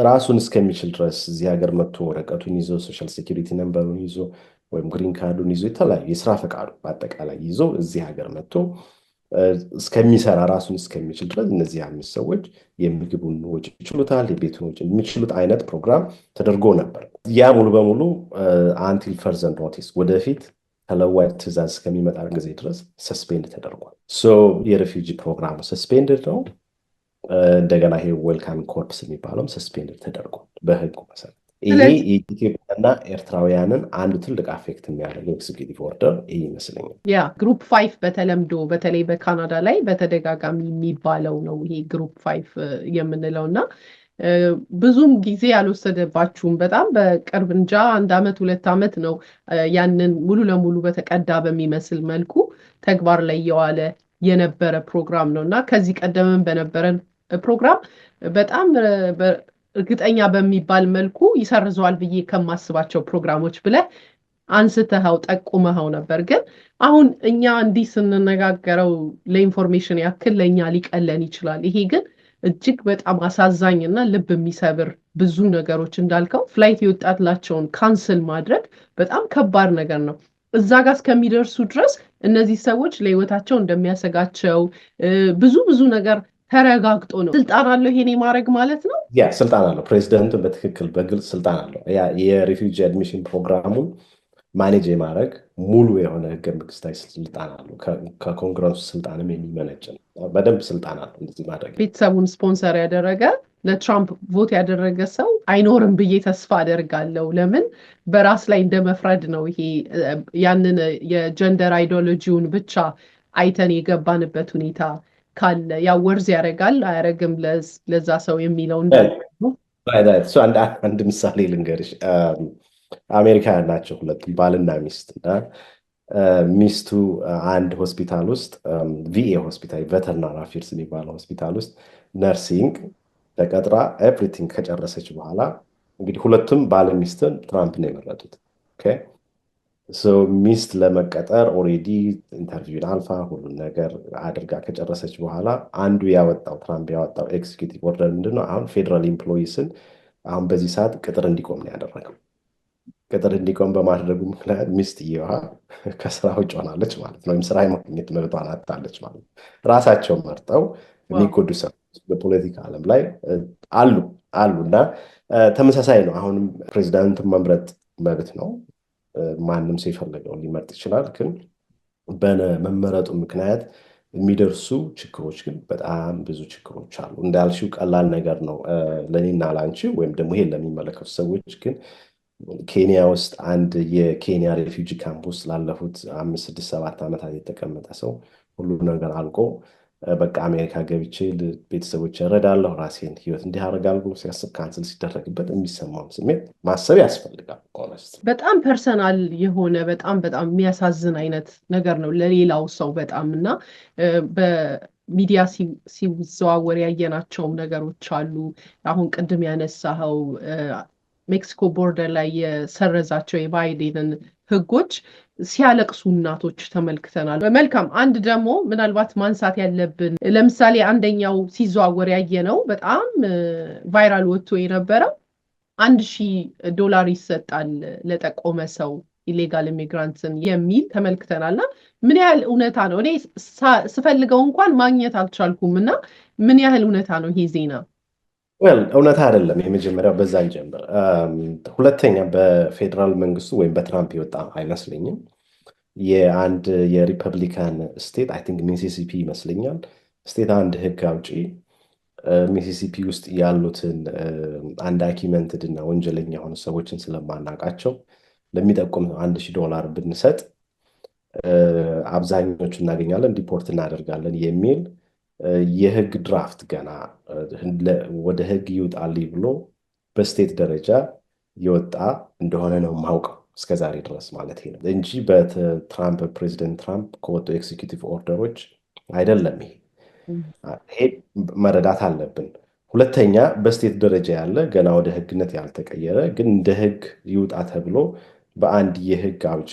ራሱን እስከሚችል ድረስ እዚህ ሀገር መጥቶ ወረቀቱን ይዞ ሶሻል ሴኪሪቲ ነምበሩን ይዞ ወይም ግሪን ካርዱን ይዞ የተለያዩ የስራ ፈቃዱ በአጠቃላይ ይዞ እዚህ ሀገር መጥቶ እስከሚሰራ ራሱን እስከሚችል ድረስ እነዚህ 5 ሰዎች የምግቡን ወጪ ይችሉታል፣ የቤቱን ወጪ የሚችሉት አይነት ፕሮግራም ተደርጎ ነበር። ያ ሙሉ በሙሉ አንቲል ፈርዘር ኖቲስ ወደፊት ተለዋጭ ትዕዛዝ እስከሚመጣ ጊዜ ድረስ ሰስፔንድ ተደርጓል። የሪፊውጂ ፕሮግራሙ ሰስፔንድድ ነው። እንደገና ይሄ ዌልካሚንግ ኮርፕስ የሚባለውም ሰስፔንድድ ተደርጓል በህጉ መሰረት። ይሄ የኢትዮጵያና ኤርትራውያንን አንዱ ትልቅ አፌክት የሚያደርገው ኤክዚኪዩቲቭ ኦርደር ይሄ ይመስለኛል። ያ ግሩፕ 5 በተለምዶ በተለይ በካናዳ ላይ በተደጋጋሚ የሚባለው ነው ይሄ ግሩፕ 5 የምንለው እና ብዙም ጊዜ ያልወሰደባችሁም በጣም በቅርብ እንጃ 1 ዓመት 2 ዓመት ነው ያንን ሙሉ ለሙሉ በተቀዳ በሚመስል መልኩ ተግባር ላይ የዋለ የነበረ ፕሮግራም ነው እና ከዚህ ቀደምም በነበረን ፕሮግራም በጣም እርግጠኛ በሚባል መልኩ ይሰርዘዋል ብዬ ከማስባቸው ፕሮግራሞች ብለህ አንስተኸው ጠቁመኸው ነበር። ግን አሁን እኛ እንዲህ ስንነጋገረው ለኢንፎርሜሽን ያክል ለእኛ ሊቀለን ይችላል። ይሄ ግን እጅግ በጣም አሳዛኝና ልብ የሚሰብር ብዙ ነገሮች እንዳልከው ፍላይት የወጣላቸውን ካንስል ማድረግ በጣም ከባድ ነገር ነው። እዛ ጋር እስከሚደርሱ ድረስ እነዚህ ሰዎች ለህይወታቸው እንደሚያሰጋቸው ብዙ ነገር ተረጋግጦ ነው። ስልጣን አለው ይሄን ማድረግ ማለት ነው። ያ ስልጣን አለው። ፕሬዚደንቱ በትክክል በግልጽ ስልጣን አለው። ያ የሪፊውጂ አድሚሽን ፕሮግራሙን ማኔጅ የማድረግ ሙሉ የሆነ ህገ መንግስታዊ ስልጣን አለው። ከኮንግረሱ ስልጣንም የሚመነጭ ነው። በደንብ ስልጣን አለው እንደዚህ ማድረግ። ቤተሰቡን ስፖንሰር ያደረገ ለትራምፕ ቮት ያደረገ ሰው አይኖርም ብዬ ተስፋ አደርጋለሁ። ለምን በራስ ላይ እንደመፍረድ ነው። ይሄ ያንን የጀንደር አይዲዮሎጂውን ብቻ አይተን የገባንበት ሁኔታ ካለ ያው ወርዝ ያደርጋል አያረግም ለዛ ሰው የሚለው አንድ ምሳሌ ልንገርሽ። አሜሪካውያን ናቸው ሁለቱም ባልና ሚስት እና ሚስቱ አንድ ሆስፒታል ውስጥ ቪኤ ሆስፒታል ቬተርናሪ አፌርስ የሚባለው ሆስፒታል ውስጥ ነርሲንግ ተቀጥራ ኤቭሪቲንግ ከጨረሰች በኋላ እንግዲህ ሁለቱም ባለ ሚስትን ትራምፕ ነው የመረጡት። ሚስት ለመቀጠር ኦሬዲ ኢንተርቪውን አልፋ ሁሉን ነገር አድርጋ ከጨረሰች በኋላ አንዱ ትራምፕ ያወጣው ኤክዚኪዩቲቭ ኦርደር ምንድነው? አሁን ፌደራል ኢምፕሎይስን አሁን በዚህ ሰዓት ቅጥር እንዲቆም ነው ያደረገው። ቅጥር እንዲቆም በማድረጉ ምክንያት ሚስትየዋ ከስራ ውጭ ሆናለች ማለት ነው። ወይም ስራ የማግኘት መብቷን አጥታለች ማለት ነው። ራሳቸው መርጠው የሚጎዱ ሰዎች በፖለቲካ ዓለም ላይ አሉ እና ተመሳሳይ ነው። አሁንም ፕሬዚዳንትን መምረጥ መብት ነው። ማንም ሰው የፈለገውን ሊመርጥ ይችላል። ግን በመመረጡ ምክንያት የሚደርሱ ችግሮች ግን በጣም ብዙ ችግሮች አሉ። እንዳልሽው ቀላል ነገር ነው ለእኔና ላንቺ ወይም ደግሞ ይሄን ለሚመለከቱ ሰዎች። ግን ኬንያ ውስጥ አንድ የኬንያ ሬፊውጂ ካምፕ ውስጥ ላለፉት 5፣ 6፣ 7 ዓመታት የተቀመጠ ሰው ሁሉ ነገር አልቆ በቃ አሜሪካ ገብቼ ቤተሰቦች እረዳለሁ፣ ራሴን ህይወት እንዲህ አደርጋለሁ ሲያስብ ካንስል ሲደረግበት የሚሰማውን ስሜት ማሰብ ያስፈልጋል። በጣም ፐርሰናል የሆነ በጣም የሚያሳዝን አይነት ነገር ነው ለሌላው ሰው በጣም እና በሚዲያ ሲዘዋወር ያየናቸውም ነገሮች አሉ። አሁን ቅድም ያነሳኸው ሜክሲኮ ቦርደር ላይ የሰረዛቸው የባይዴንን ህጎች ሲያለቅሱ እናቶች ተመልክተናል። መልካም። አንድ ደግሞ ምናልባት ማንሳት ያለብን ለምሳሌ አንደኛው ሲዘዋወር ያየነው በጣም ቫይራል ወጥቶ የነበረው $1,000 ይሰጣል ለጠቆመ ሰው ኢሌጋል ኢሚግራንትን የሚል ተመልክተናልና ምን ያህል እውነታ ነው? እኔ ስፈልገው እንኳን ማግኘት አልቻልኩም እና ምን ያህል እውነታ ነው ይሄ ዜና? እውነታ አይደለም። የመጀመሪያው በዛን ጀምር። ሁለተኛ በፌዴራል መንግስቱ ወይም በትራምፕ የወጣ አይመስለኝም። የአንድ የሪፐብሊካን ስቴት አይ ቲንክ ሚሲሲፒ ይመስለኛል ስቴት አንድ ህግ አውጪ ሚሲሲፒ ውስጥ ያሉትን አንዳኪመንትድ እና ወንጀለኛ የሆኑ ሰዎችን ስለማናውቃቸው ለሚጠቁም $1,000 ብንሰጥ አብዛኞቹ እናገኛለን፣ ዲፖርት እናደርጋለን የሚል የህግ ድራፍት ገና ወደ ህግ ይውጣልኝ ብሎ በስቴት ደረጃ የወጣ እንደሆነ ነው ማውቀው እስከዛሬ ድረስ ማለት ነው እንጂ በትራምፕ ፕሬዚደንት ትራምፕ ከወጡ ኤክዚኪዩቲቭ ኦርደሮች አይደለም። ይሄ መረዳት አለብን። ሁለተኛ በስቴት ደረጃ ያለ ገና ወደ ህግነት ያልተቀየረ ግን እንደ ህግ ይውጣ ተብሎ በአንድ የህግ አውጪ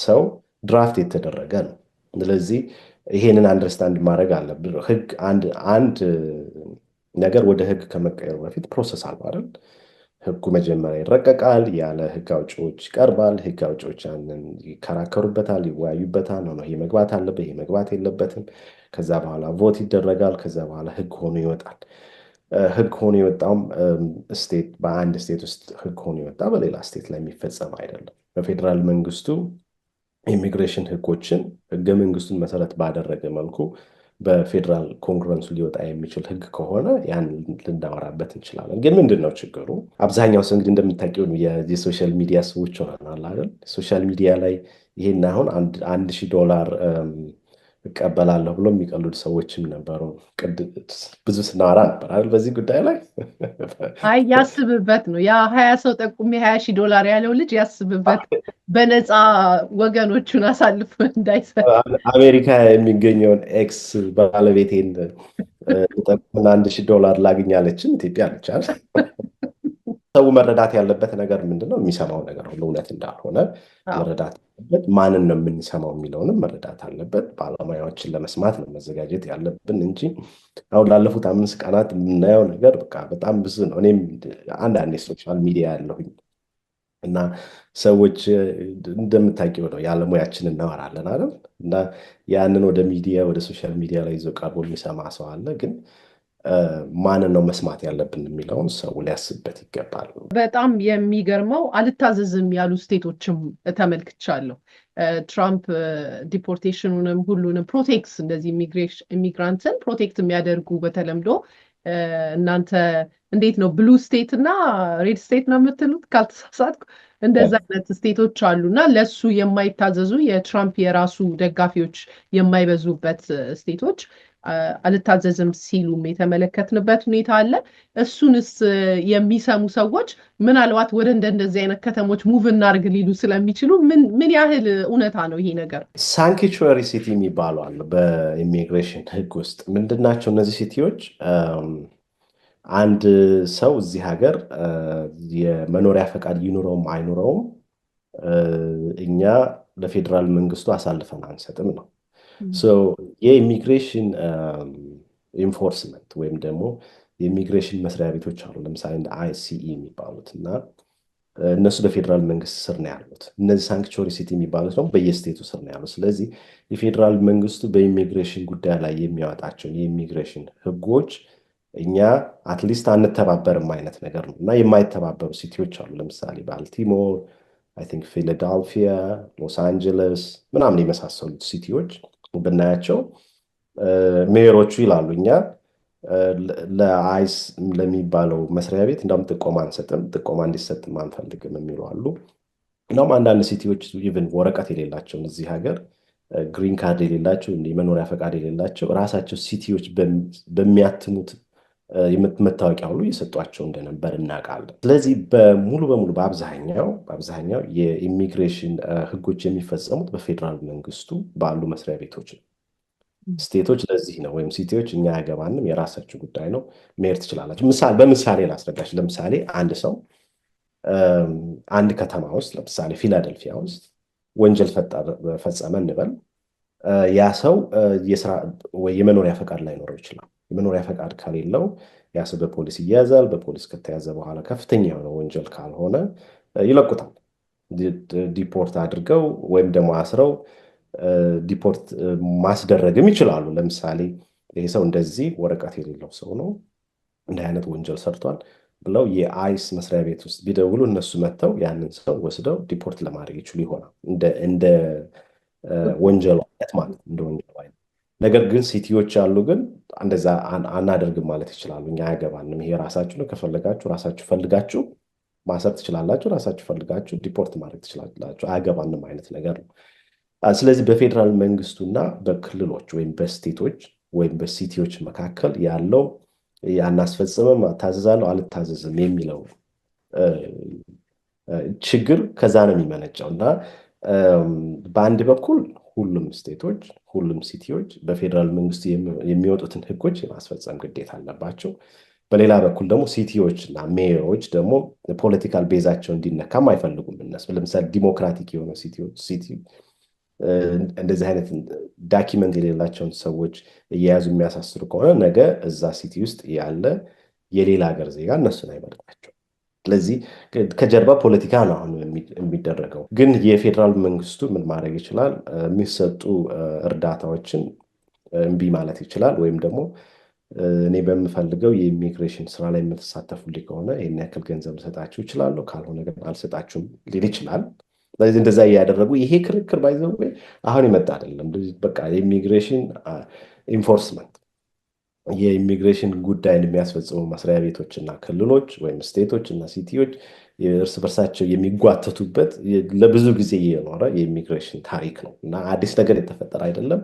ሰው ድራፍት የተደረገ ነው። ስለዚህ ይሄንን አንደርስታንድ ማድረግ አለብን። ህግ አንድ ነገር ወደ ህግ ከመቀየሩ በፊት ፕሮሰስ አለው አይደል? ህጉ መጀመሪያ ይረቀቃል፣ ያለ ህግ አውጪዎች ይቀርባል። ህግ አውጪዎች ያንን ይከራከሩበታል፣ ይወያዩበታል። ነው ይሄ መግባት አለበት፣ ይሄ መግባት የለበትም። ከዛ በኋላ ቮት ይደረጋል። ከዛ በኋላ ህግ ሆኖ ይወጣል። ህግ ሆኖ የወጣውም ስቴት በአንድ ስቴት ውስጥ ህግ ሆኖ ይወጣ በሌላ ስቴት ላይ የሚፈጸም አይደለም። በፌዴራል መንግስቱ ኢሚግሬሽን ህጎችን ህገ መንግስቱን መሰረት ባደረገ መልኩ በፌዴራል ኮንግረንሱ ሊወጣ የሚችል ህግ ከሆነ ያን ልናወራበት እንችላለን። ግን ምንድን ነው ችግሩ? አብዛኛው ሰው እንግዲህ እንደምታውቂው የሶሻል ሚዲያ ሰዎች ሆነናል አይደል? ሶሻል ሚዲያ ላይ ይሄን አሁን $1,000 እቀበላለሁ ብሎ የሚቀልዱ ሰዎችም ነበሩ። ብዙ ስናወራ ነበር አይደል በዚህ ጉዳይ ላይ። አይ ያስብበት ነው ያ 20 ሰው ጠቁሜ $20,000 ያለው ልጅ ያስብበት፣ በነፃ ወገኖቹን አሳልፎ እንዳይሰጥ። አሜሪካ የሚገኘውን ኤክስ ባለቤቴን ጠቁምና $1,000 ላግኛለችን ኢትዮጵያ አለቻል። ሰው መረዳት ያለበት ነገር ምንድነው? የሚሰማው ነገር ሁሉ እውነት እንዳልሆነ መረዳት አለበት። ማንን ነው የምንሰማው የሚለውንም መረዳት አለበት። ባለሙያዎችን ለመስማት ነው መዘጋጀት ያለብን እንጂ አሁን ላለፉት 5 ቀናት የምናየው ነገር በቃ በጣም ብዙ ነው። እኔም አንዳንዴ ሶሻል ሚዲያ ያለሁኝ እና ሰዎች እንደምታውቂው ነው ያለሙያችን እናወራለን አይደል? እና ያንን ወደ ሶሻል ሚዲያ ላይ ይዞ ቀርቦ የሚሰማ ሰው አለ። ግን ማንን ነው መስማት ያለብን የሚለውን ሰው ሊያስብበት ይገባል። በጣም የሚገርመው አልታዘዝም ያሉ ስቴቶችም ተመልክቻለሁ። ትራምፕ ዲፖርቴሽኑንም ሁሉንም ፕሮቴክት እንደዚህ ኢሚግራንትን ፕሮቴክት የሚያደርጉ በተለምዶ እናንተ እንዴት ነው ብሉ ስቴት እና ሬድ ስቴት ነው የምትሉት ካልተሳሳትኩ፣ እንደዛ አይነት ስቴቶች አሉና ለሱ የማይታዘዙ የትራምፕ የራሱ ደጋፊዎች የማይበዙበት ስቴቶች አልታዘዝም ሲሉም የተመለከትንበት ሁኔታ አለ። እሱንስ የሚሰሙ ሰዎች ምናልባት ወደ እንደዚህ አይነት ከተሞች ሙቭ እናርግ ሊሉ ስለሚችሉ ምን ያህል እውነታ ነው ይሄ ነገር? ሳንክቹሪ ሲቲ የሚባሉ አሉ በኢሚግሬሽን ህግ ውስጥ። ምንድናቸው እነዚህ ሲቲዎች? አንድ ሰው እዚህ ሀገር የመኖሪያ ፈቃድ ይኑረውም አይኑረውም እኛ ለፌዴራል መንግስቱ አሳልፈን አንሰጥም ነው። የኢሚግሬሽን ኢንፎርስመንት ወይም ደግሞ የኢሚግሬሽን መስሪያ ቤቶች አሉ። ለምሳሌ እንደ ICE የሚባሉት እና እነሱ በፌዴራል መንግስት ስር ነው ያሉት። እነዚህ ሳንክቹሪ ሲቲ የሚባሉት ደግሞ በየስቴቱ ስር ነው ያሉት። ስለዚህ የፌዴራል መንግስቱ በኢሚግሬሽን ጉዳይ ላይ የሚያወጣቸውን የኢሚግሬሽን ህጎች እኛ አትሊስት አንተባበርም አይነት ነገር ነው እና የማይተባበሩ ሲቲዎች አሉ። ለምሳሌ ባልቲሞር፣ አይ ቲንክ ፊላዴልፊያ፣ ሎስ አንጀለስ ምናምን የመሳሰሉት ሲቲዎች ብናያቸው ሜየሮቹ ይላሉ እኛ ለአይስ ለሚባለው መስሪያ ቤት እንደውም ጥቆማ አንሰጥም፣ ጥቆማ እንዲሰጥም አንፈልግም የሚሉ አሉ። እንደውም አንዳንድ ሲቲዎች ኢቭን ወረቀት የሌላቸውን እዚህ ሀገር ግሪን ካርድ የሌላቸው የመኖሪያ ፈቃድ የሌላቸው ራሳቸው ሲቲዎች በሚያትሙት መታወቂያ ሁሉ እየሰጧቸው እንደነበር እናውቃለን። ስለዚህ ሙሉ በሙሉ በአብዛኛው የኢሚግሬሽን ህጎች የሚፈጸሙት በፌዴራል መንግስቱ ባሉ መስሪያ ቤቶች ነው። ስቴቶች ለዚህ ነው ወይም ሲቲዎች እኛ ያገባንም የራሳችሁ ጉዳይ ነው መሄድ ትችላላችሁ። በምሳሌ ላስረዳች። ለምሳሌ አንድ ሰው አንድ ከተማ ውስጥ ለምሳሌ ፊላደልፊያ ውስጥ ወንጀል ፈጸመ እንበል። ያ ሰው የስራ ወይ የመኖሪያ ፈቃድ ላይኖረው ይችላል። የመኖሪያ ፈቃድ ከሌለው ያ ሰው በፖሊስ ይያዛል። በፖሊስ ከተያዘ በኋላ ከፍተኛ የሆነ ወንጀል ካልሆነ ይለቁታል። ዲፖርት አድርገው ወይም ደግሞ አስረው ዲፖርት ማስደረግም ይችላሉ። ለምሳሌ ይሄ ሰው እንደዚህ ወረቀት የሌለው ሰው ነው፣ እንደ አይነት ወንጀል ሰርቷል ብለው የአይስ መስሪያ ቤት ውስጥ ቢደውሉ እነሱ መጥተው ያንን ሰው ወስደው ዲፖርት ለማድረግ ይችሉ ይሆናል። እንደ ወንጀሉ አይነት ማለት እንደ ወንጀሉ አይነት። ነገር ግን ሲቲዎች ያሉ ግን እንደዛ አናደርግም ማለት ይችላሉ። እኛ አያገባንም፣ ይሄ ራሳችሁ ነው፣ ከፈለጋችሁ ራሳችሁ ፈልጋችሁ ማሰር ትችላላችሁ፣ ራሳችሁ ፈልጋችሁ ዲፖርት ማድረግ ትችላላችሁ፣ አያገባንም አይነት ነገር ነው። ስለዚህ በፌዴራል መንግስቱና በክልሎች ወይም በስቴቶች ወይም በሲቲዎች መካከል ያለው አናስፈጽምም፣ አታዘዛለሁ፣ አልታዘዝም የሚለው ችግር ከዛ ነው የሚመነጨው እና በአንድ በኩል ሁሉም ስቴቶች ሁሉም ሲቲዎች በፌዴራል መንግስቱ የሚወጡትን ህጎች የማስፈጸም ግዴታ አለባቸው። በሌላ በኩል ደግሞ ሲቲዎች እና ሜየሮች ደግሞ ፖለቲካል ቤዛቸው እንዲነካም አይፈልጉም። እነሱ ለምሳሌ ዲሞክራቲክ የሆነ ሲቲ እንደዚህ አይነት ዳኪመንት የሌላቸውን ሰዎች እየያዙ የሚያሳስሩ ከሆነ ነገ እዛ ሲቲ ውስጥ ያለ የሌላ ሀገር ዜጋ እነሱን አይመርጣቸው። ስለዚህ ከጀርባ ፖለቲካ ነው አሁን የሚደረገው። ግን የፌዴራል መንግስቱ ምን ማድረግ ይችላል? የሚሰጡ እርዳታዎችን እምቢ ማለት ይችላል። ወይም ደግሞ እኔ በምፈልገው የኢሚግሬሽን ስራ ላይ የምትሳተፉልኝ ከሆነ ይህን ያክል ገንዘብ ልሰጣችሁ ይችላሉ፣ ካልሆነ ግን አልሰጣችሁም ሊል ይችላል። ስለዚህ እንደዛ እያደረጉ ይሄ ክርክር ባይዘው አሁን ይመጣ አይደለም። በቃ የኢሚግሬሽን ኢንፎርስመንት የኢሚግሬሽን ጉዳይን የሚያስፈጽሙ መስሪያ ቤቶችና ክልሎች ወይም ስቴቶች እና ሲቲዎች እርስ በርሳቸው የሚጓተቱበት ለብዙ ጊዜ የኖረ የኢሚግሬሽን ታሪክ ነው እና አዲስ ነገር የተፈጠረ አይደለም።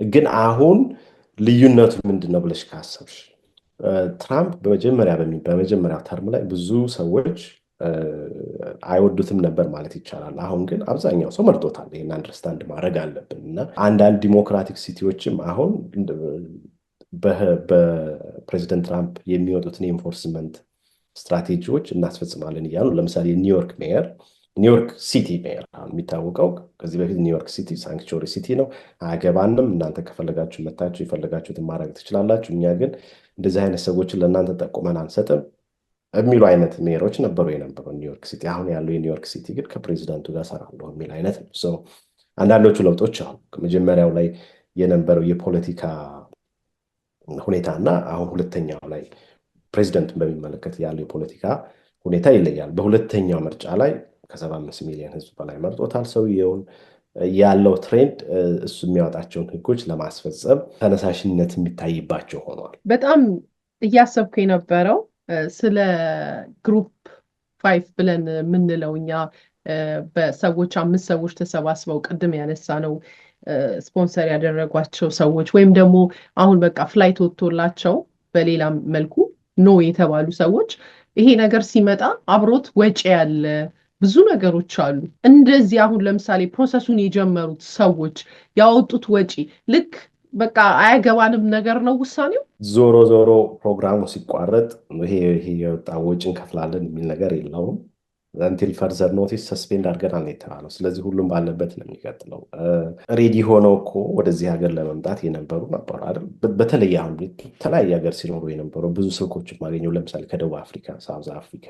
ግን አሁን ልዩነቱ ምንድን ነው ብለሽ ካሰብሽ ትራምፕ በመጀመሪያው ተርም ላይ ብዙ ሰዎች አይወዱትም ነበር ማለት ይቻላል። አሁን ግን አብዛኛው ሰው መርጦታል። ይሄን አንደርስታንድ ማድረግ አለብን እና አንዳንድ ዲሞክራቲክ ሲቲዎችም አሁን በፕሬዚደንት ትራምፕ የሚወጡትን የኢንፎርስመንት ስትራቴጂዎች እናስፈጽማለን እያሉ ለምሳሌ ኒውዮርክ ሲቲ ሜየር የሚታወቀው ከዚህ በፊት ኒውዮርክ ሲቲ ሳንክቹሪ ሲቲ ነው፣ አያገባንም፣ እናንተ ከፈለጋችሁ መታችሁ የፈለጋችሁትን ማድረግ ትችላላችሁ፣ እኛ ግን እንደዚህ አይነት ሰዎችን ለእናንተ ጠቁመን አንሰጥም የሚሉ አይነት ሜየሮች ነበሩ የነበረው ኒውዮርክ ሲቲ። አሁን ያለው የኒውዮርክ ሲቲ ግን ከፕሬዚዳንቱ ጋር ሰራለሁ የሚል አይነት ነው። አንዳንዶቹ ለውጦች አሉ። ከመጀመሪያው ላይ የነበረው የፖለቲካ ሁኔታ እና አሁን ሁለተኛው ላይ ፕሬዚደንቱን በሚመለከት ያለው የፖለቲካ ሁኔታ ይለያል። በሁለተኛው ምርጫ ላይ ከ75 ሚሊዮን ህዝብ በላይ መርጦታል ሰውየውን። ያለው ትሬንድ እሱ የሚያወጣቸውን ህጎች ለማስፈጸም ተነሳሽነት የሚታይባቸው ሆኗል። በጣም እያሰብኩ የነበረው ስለ ግሩፕ 5 ብለን የምንለው እኛ በሰዎች 5 ሰዎች ተሰባስበው ቅድም ያነሳ ነው ስፖንሰር ያደረጓቸው ሰዎች ወይም ደግሞ አሁን በቃ ፍላይት ወጥቶላቸው በሌላ መልኩ ኖ የተባሉ ሰዎች ይሄ ነገር ሲመጣ አብሮት ወጪ ያለ ብዙ ነገሮች አሉ። እንደዚህ አሁን ለምሳሌ ፕሮሰሱን የጀመሩት ሰዎች ያወጡት ወጪ ልክ በቃ አያገባንም ነገር ነው ውሳኔው። ዞሮ ፕሮግራሙ ሲቋረጥ ይሄ የወጣ ወጪ እንከፍላለን የሚል ነገር የለውም። አንቲል ፈርዘር ኖቲስ ሰስፔንድ አድርገናል የተባለው። ስለዚህ ሁሉም ባለበት ነው የሚቀጥለው። ሬዲ ሆነው እኮ ወደዚህ ሀገር ለመምጣት የነበሩ ነበሩ አይደል? በተለይ አሁን የተለያየ ሀገር ሲኖሩ የነበሩ ብዙ ስልኮች ማገኘው ለምሳሌ ከደቡብ አፍሪካ፣ ሳውዝ አፍሪካ፣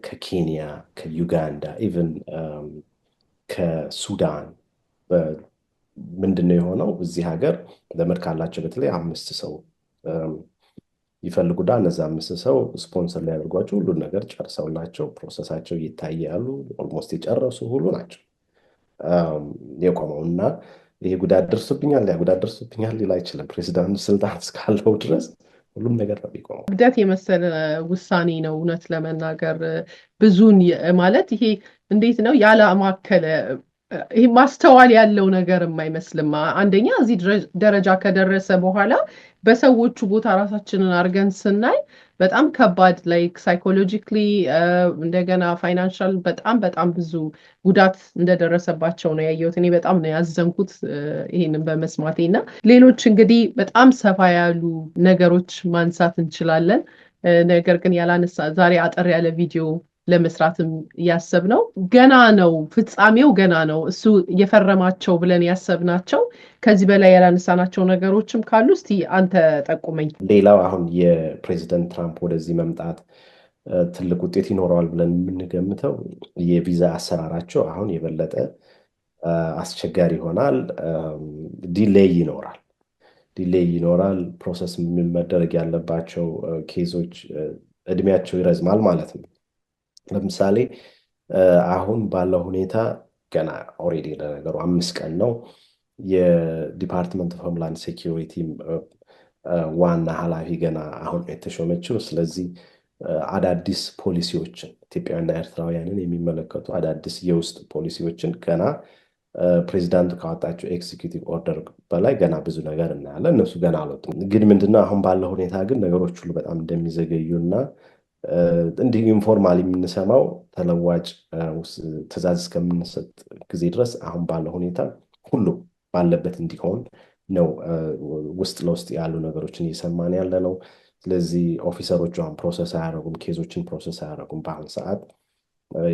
ከኬንያ፣ ከዩጋንዳ ኢቨን ከሱዳን ምንድነው የሆነው? እዚህ ሀገር ዘመድ ካላቸው በተለይ 5 ሰው ይፈልጉና እነዛ 5 ሰው ስፖንሰር ሊያደርጓቸው ሁሉን ነገር ጨርሰውላቸው ፕሮሰሳቸው ይታያሉ። ኦልሞስት የጨረሱ ሁሉ ናቸው የቆመውና ይሄ ጉዳት ደርሶብኛል ያ ጉዳት ደርሶብኛል ሊል አይችልም። ፕሬዚዳንቱ ስልጣን እስካለው ድረስ ሁሉም ነገር ነው የሚቆመው። ግደት የመሰለ ውሳኔ ነው እውነት ለመናገር ብዙን ማለት ይሄ እንዴት ነው ያላማከለ ይሄ ማስተዋል ያለው ነገር የማይመስልም። አንደኛ እዚህ ደረጃ ከደረሰ በኋላ በሰዎቹ ቦታ ራሳችንን አርገን ስናይ በጣም ከባድ ላይክ ሳይኮሎጂካሊ እንደገና ፋይናንሻል በጣም ብዙ ጉዳት እንደደረሰባቸው ነው ያየሁት። እኔ በጣም ነው ያዘንኩት ይሄንን በመስማቴና ሌሎች እንግዲህ በጣም ሰፋ ያሉ ነገሮች ማንሳት እንችላለን። ነገር ግን ያላነሳ ዛሬ አጠር ያለ ቪዲዮ ለመስራትም ያሰብነው ገና ነው፣ ፍጻሜው ገና ነው። እሱ የፈረማቸው ብለን ያሰብናቸው ከዚህ በላይ ያላነሳናቸው ነገሮችም ካሉ እስቲ አንተ ጠቁመኝ። ሌላው አሁን የፕሬዚደንት ትራምፕ ወደዚህ መምጣት ትልቅ ውጤት ይኖረዋል ብለን የምንገምተው የቪዛ አሰራራቸው አሁን የበለጠ አስቸጋሪ ይሆናል። ዲሌይ ይኖራል። ፕሮሰስ መደረግ ያለባቸው ኬዞች እድሜያቸው ይረዝማል ማለት ነው። ለምሳሌ አሁን ባለው ሁኔታ ገና ኦሬዲ ለነገሩ 5 ቀን ነው የዲፓርትመንት ኦፍ ሆምላንድ ሴኪዩሪቲ ዋና ኃላፊ ገና አሁን የተሾመችው። ስለዚህ አዳዲስ ፖሊሲዎችን ኢትዮጵያውያንና ኤርትራውያንን የሚመለከቱ አዳዲስ የውስጥ ፖሊሲዎችን ገና ፕሬዚዳንቱ ካወጣቸው ኤክዚኪዩቲቭ ኦርደር በላይ ገና ብዙ ነገር እናያለን። እነሱ ገና አልወጡም። ግን ምንድነው አሁን ባለው ሁኔታ ግን ነገሮች ሁሉ በጣም እንደሚዘገዩና እንዲህ ኢንፎርማሊ የምንሰማው ተለዋጭ ትዕዛዝ እስከምንሰጥ ጊዜ ድረስ አሁን ባለው ሁኔታ ሁሉ ባለበት እንዲሆን ነው ውስጥ ለውስጥ ያሉ ነገሮችን እየሰማን ያለ ነው። ስለዚህ ኦፊሰሮቹ አሁን ፕሮሰስ አያደርጉም፣ ኬዞችን ፕሮሰስ አያደርጉም። በአሁን ሰዓት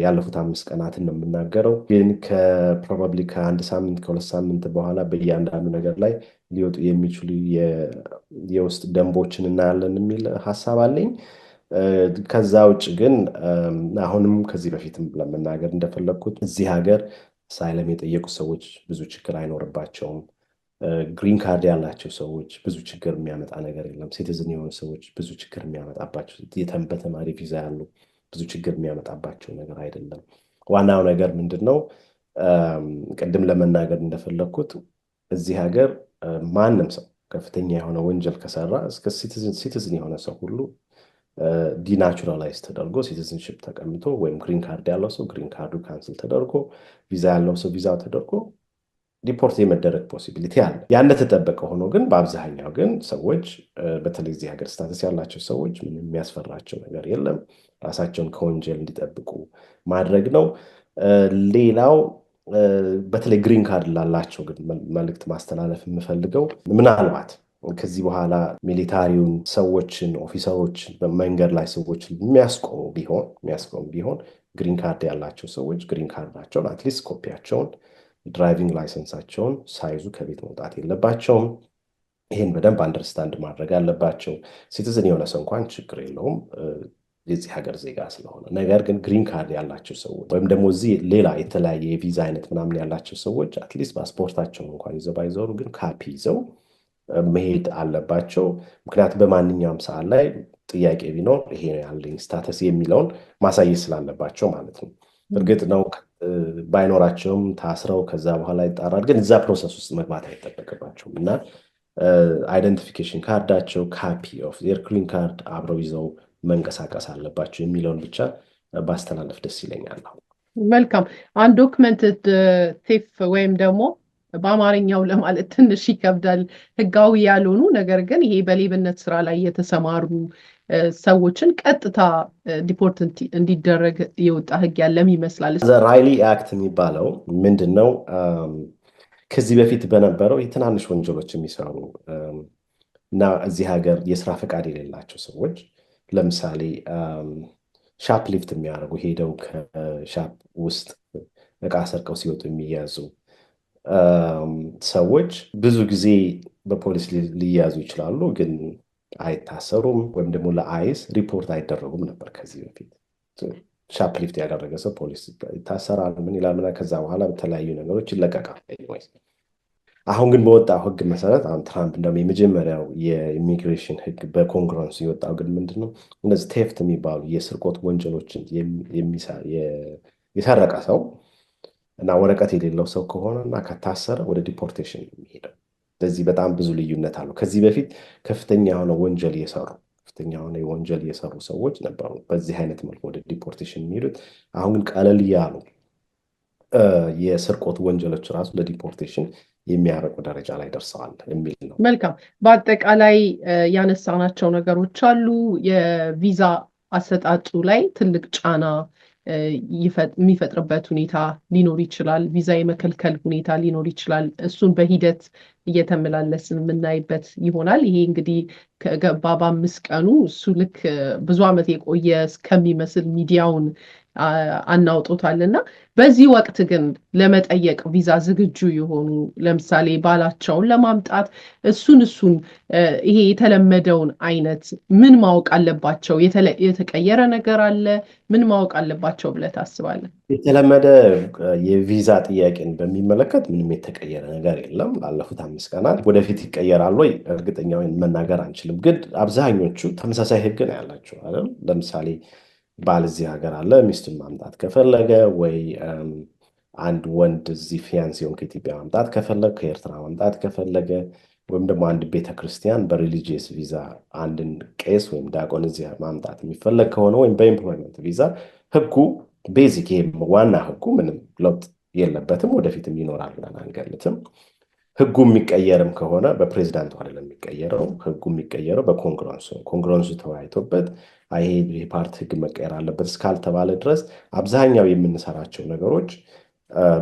ያለፉት 5 ቀናትን ነው የምናገረው። ግን ከፕሮባብሊ ከ1 ሳምንት ከ2 ሳምንት በኋላ በእያንዳንዱ ነገር ላይ ሊወጡ የሚችሉ የውስጥ ደንቦችን እናያለን የሚል ሀሳብ አለኝ። ከዛ ውጭ ግን አሁንም ከዚህ በፊትም ለመናገር እንደፈለግኩት እዚህ ሀገር አሳይለም የጠየቁ ሰዎች ብዙ ችግር አይኖርባቸውም። ግሪን ካርድ ያላቸው ሰዎች ብዙ ችግር የሚያመጣ ነገር የለም። ሲቲዝን የሆኑ ሰዎች ብዙ ችግር የሚያመጣባቸው፣ በተማሪ ቪዛ ያሉ ብዙ ችግር የሚያመጣባቸው ነገር አይደለም። ዋናው ነገር ምንድነው? ቅድም ለመናገር እንደፈለግኩት እዚህ ሀገር ማንም ሰው ከፍተኛ የሆነ ወንጀል ከሰራ እስከ ሲቲዝን የሆነ ሰው ሁሉ ዲናቹራላይዝ ተደርጎ ሲቲዝንሽፕ ተቀምጦ ወይም ግሪን ካርድ ያለው ሰው ግሪን ካርዱ ካንስል ተደርጎ ቪዛ ያለው ሰው ቪዛው ተደርጎ ዲፖርት የመደረግ ፖሲቢሊቲ አለ። ያን ተጠበቀ ሆኖ ግን በአብዛኛው ግን ሰዎች በተለይ እዚህ ሀገር ስታተስ ያላቸው ሰዎች ምንም የሚያስፈራቸው ነገር የለም። ራሳቸውን ከወንጀል እንዲጠብቁ ማድረግ ነው። ሌላው በተለይ ግሪን ካርድ ላላቸው ግን መልእክት ማስተላለፍ የምፈልገው ምናልባት ከዚህ በኋላ ሚሊታሪውን ሰዎችን ኦፊሰሮችን በመንገድ ላይ ሰዎችን የሚያስቆሙ ቢሆን ግሪን ካርድ ያላቸው ሰዎች ግሪን ካርዳቸውን አትሊስት ኮፒያቸውን ድራይቪንግ ላይሰንሳቸውን ሳይዙ ከቤት መውጣት የለባቸውም። ይህን በደንብ አንደርስታንድ ማድረግ አለባቸው። ሲቲዝን የሆነ ሰው እንኳን ችግር የለውም የዚህ ሀገር ዜጋ ስለሆነ። ነገር ግን ግሪን ካርድ ያላቸው ሰዎች ወይም ደግሞ እዚህ ሌላ የተለያየ የቪዛ አይነት ምናምን ያላቸው ሰዎች አትሊስት ፓስፖርታቸውን እንኳን ይዘው ባይዞሩ ግን ካፒ ይዘው መሄድ አለባቸው። ምክንያቱም በማንኛውም ሰዓት ላይ ጥያቄ ቢኖር ይሄ ነው ያለኝ ስታተስ የሚለውን ማሳየት ስላለባቸው ማለት ነው። እርግጥ ነው ባይኖራቸውም ታስረው ከዛ በኋላ ይጣራል። ግን እዛ ፕሮሰስ ውስጥ መግባት አይጠበቅባቸውም እና አይደንቲፊኬሽን ካርዳቸው ካፒ ኦፍ ዜር ግሪን ካርድ አብረው ይዘው መንቀሳቀስ አለባቸው የሚለውን ብቻ ባስተላለፍ ደስ ይለኛል። መልካም። አንድ ዶክመንትድ ቴፍ ወይም ደግሞ በአማርኛው ለማለት ትንሽ ይከብዳል፣ ህጋዊ ያልሆኑ ነገር ግን ይሄ በሌብነት ስራ ላይ የተሰማሩ ሰዎችን ቀጥታ ዲፖርት እንዲደረግ የወጣ ህግ ያለም ይመስላል። ራይሊ አክት የሚባለው ምንድነው? ከዚህ በፊት በነበረው የትናንሽ ወንጀሎች የሚሰሩ እና እዚህ ሀገር የስራ ፈቃድ የሌላቸው ሰዎች ለምሳሌ ሻፕ ሊፍት የሚያደርጉ ሄደው ከሻፕ ውስጥ እቃ ሰርቀው ሲወጡ የሚያዙ ሰዎች ብዙ ጊዜ በፖሊስ ሊያዙ ይችላሉ፣ ግን አይታሰሩም ወይም ደግሞ ለአይስ ሪፖርት አይደረጉም ነበር ከዚህ በፊት። ሻፕሊፍት ያደረገ ሰው ፖሊስ ይታሰራል። ምን ይላል ምናምን ከዛ በኋላ በተለያዩ ነገሮች ይለቀቃል። አሁን ግን በወጣው ህግ መሰረት አሁን ትራምፕ እንደውም የመጀመሪያው የኢሚግሬሽን ህግ በኮንግረስ የወጣው ግን ምንድነው እነዚህ ቴፍት የሚባሉ የስርቆት ወንጀሎችን የሰረቀ ሰው እና ወረቀት የሌለው ሰው ከሆነና ከታሰረ ወደ ዲፖርቴሽን የሚሄደው። ስለዚህ በጣም ብዙ ልዩነት አለው። ከዚህ በፊት ከፍተኛ የሆነ ወንጀል የሰሩ ሰዎች ነበሩ በዚህ አይነት መልኩ ወደ ዲፖርቴሽን የሚሄዱት። አሁን ግን ቀለል ያሉ የስርቆት ወንጀሎች ራሱ ለዲፖርቴሽን የሚያረቁ ደረጃ ላይ ደርሰዋል የሚል ነው። መልካም። በአጠቃላይ ያነሳናቸው ነገሮች አሉ። የቪዛ አሰጣጡ ላይ ትልቅ ጫና የሚፈጥርበት ሁኔታ ሊኖር ይችላል። ቪዛ የመከልከል ሁኔታ ሊኖር ይችላል። እሱን በሂደት እየተመላለስን የምናይበት ይሆናል። ይሄ እንግዲህ ከገባ በ5 ቀኑ እሱ ልክ ብዙ ዓመት የቆየ እስከሚመስል ሚዲያውን አናውጦታልና በዚህ ወቅት ግን ለመጠየቅ ቪዛ ዝግጁ የሆኑ ለምሳሌ ባላቸውን ለማምጣት እሱን ይሄ የተለመደውን አይነት ምን ማወቅ አለባቸው? የተቀየረ ነገር አለ? ምን ማወቅ አለባቸው ብለህ ታስባለህ? የተለመደ የቪዛ ጥያቄን በሚመለከት ምንም የተቀየረ ነገር የለም። ላለፉት 5 ቀናት ወደፊት ይቀየራል ወይ እርግጠኛውን መናገር አንችልም። ግን አብዛኞቹ ተመሳሳይ ህግ ነው ያላቸው አይደል? ለምሳሌ ባል እዚህ ሀገር አለ፣ ሚስቱን ማምጣት ከፈለገ ወይ አንድ ወንድ እዚህ ፊያንሲውን ከኢትዮጵያ ማምጣት ከፈለገ ከኤርትራ ማምጣት ከፈለገ ወይም ደግሞ አንድ ቤተክርስቲያን በሪሊጂየስ ቪዛ አንድን ቄስ ወይም ዲያቆን እዚህ ማምጣት የሚፈለግ ከሆነ ወይም በኤምፕሎይመንት ቪዛ ህጉ ቤዚክ ዋና ህጉ ምንም ለውጥ የለበትም። ወደፊትም ይኖራል ብለን አንገልትም። ህጉ የሚቀየርም ከሆነ በፕሬዝዳንቱ አይደለም የሚቀየረው። ህጉ የሚቀየረው ኮንግረሱ ተወያይቶበት ይሄ ፓርት ህግ መቀየር አለበት እስካልተባለ ድረስ አብዛኛው የምንሰራቸው ነገሮች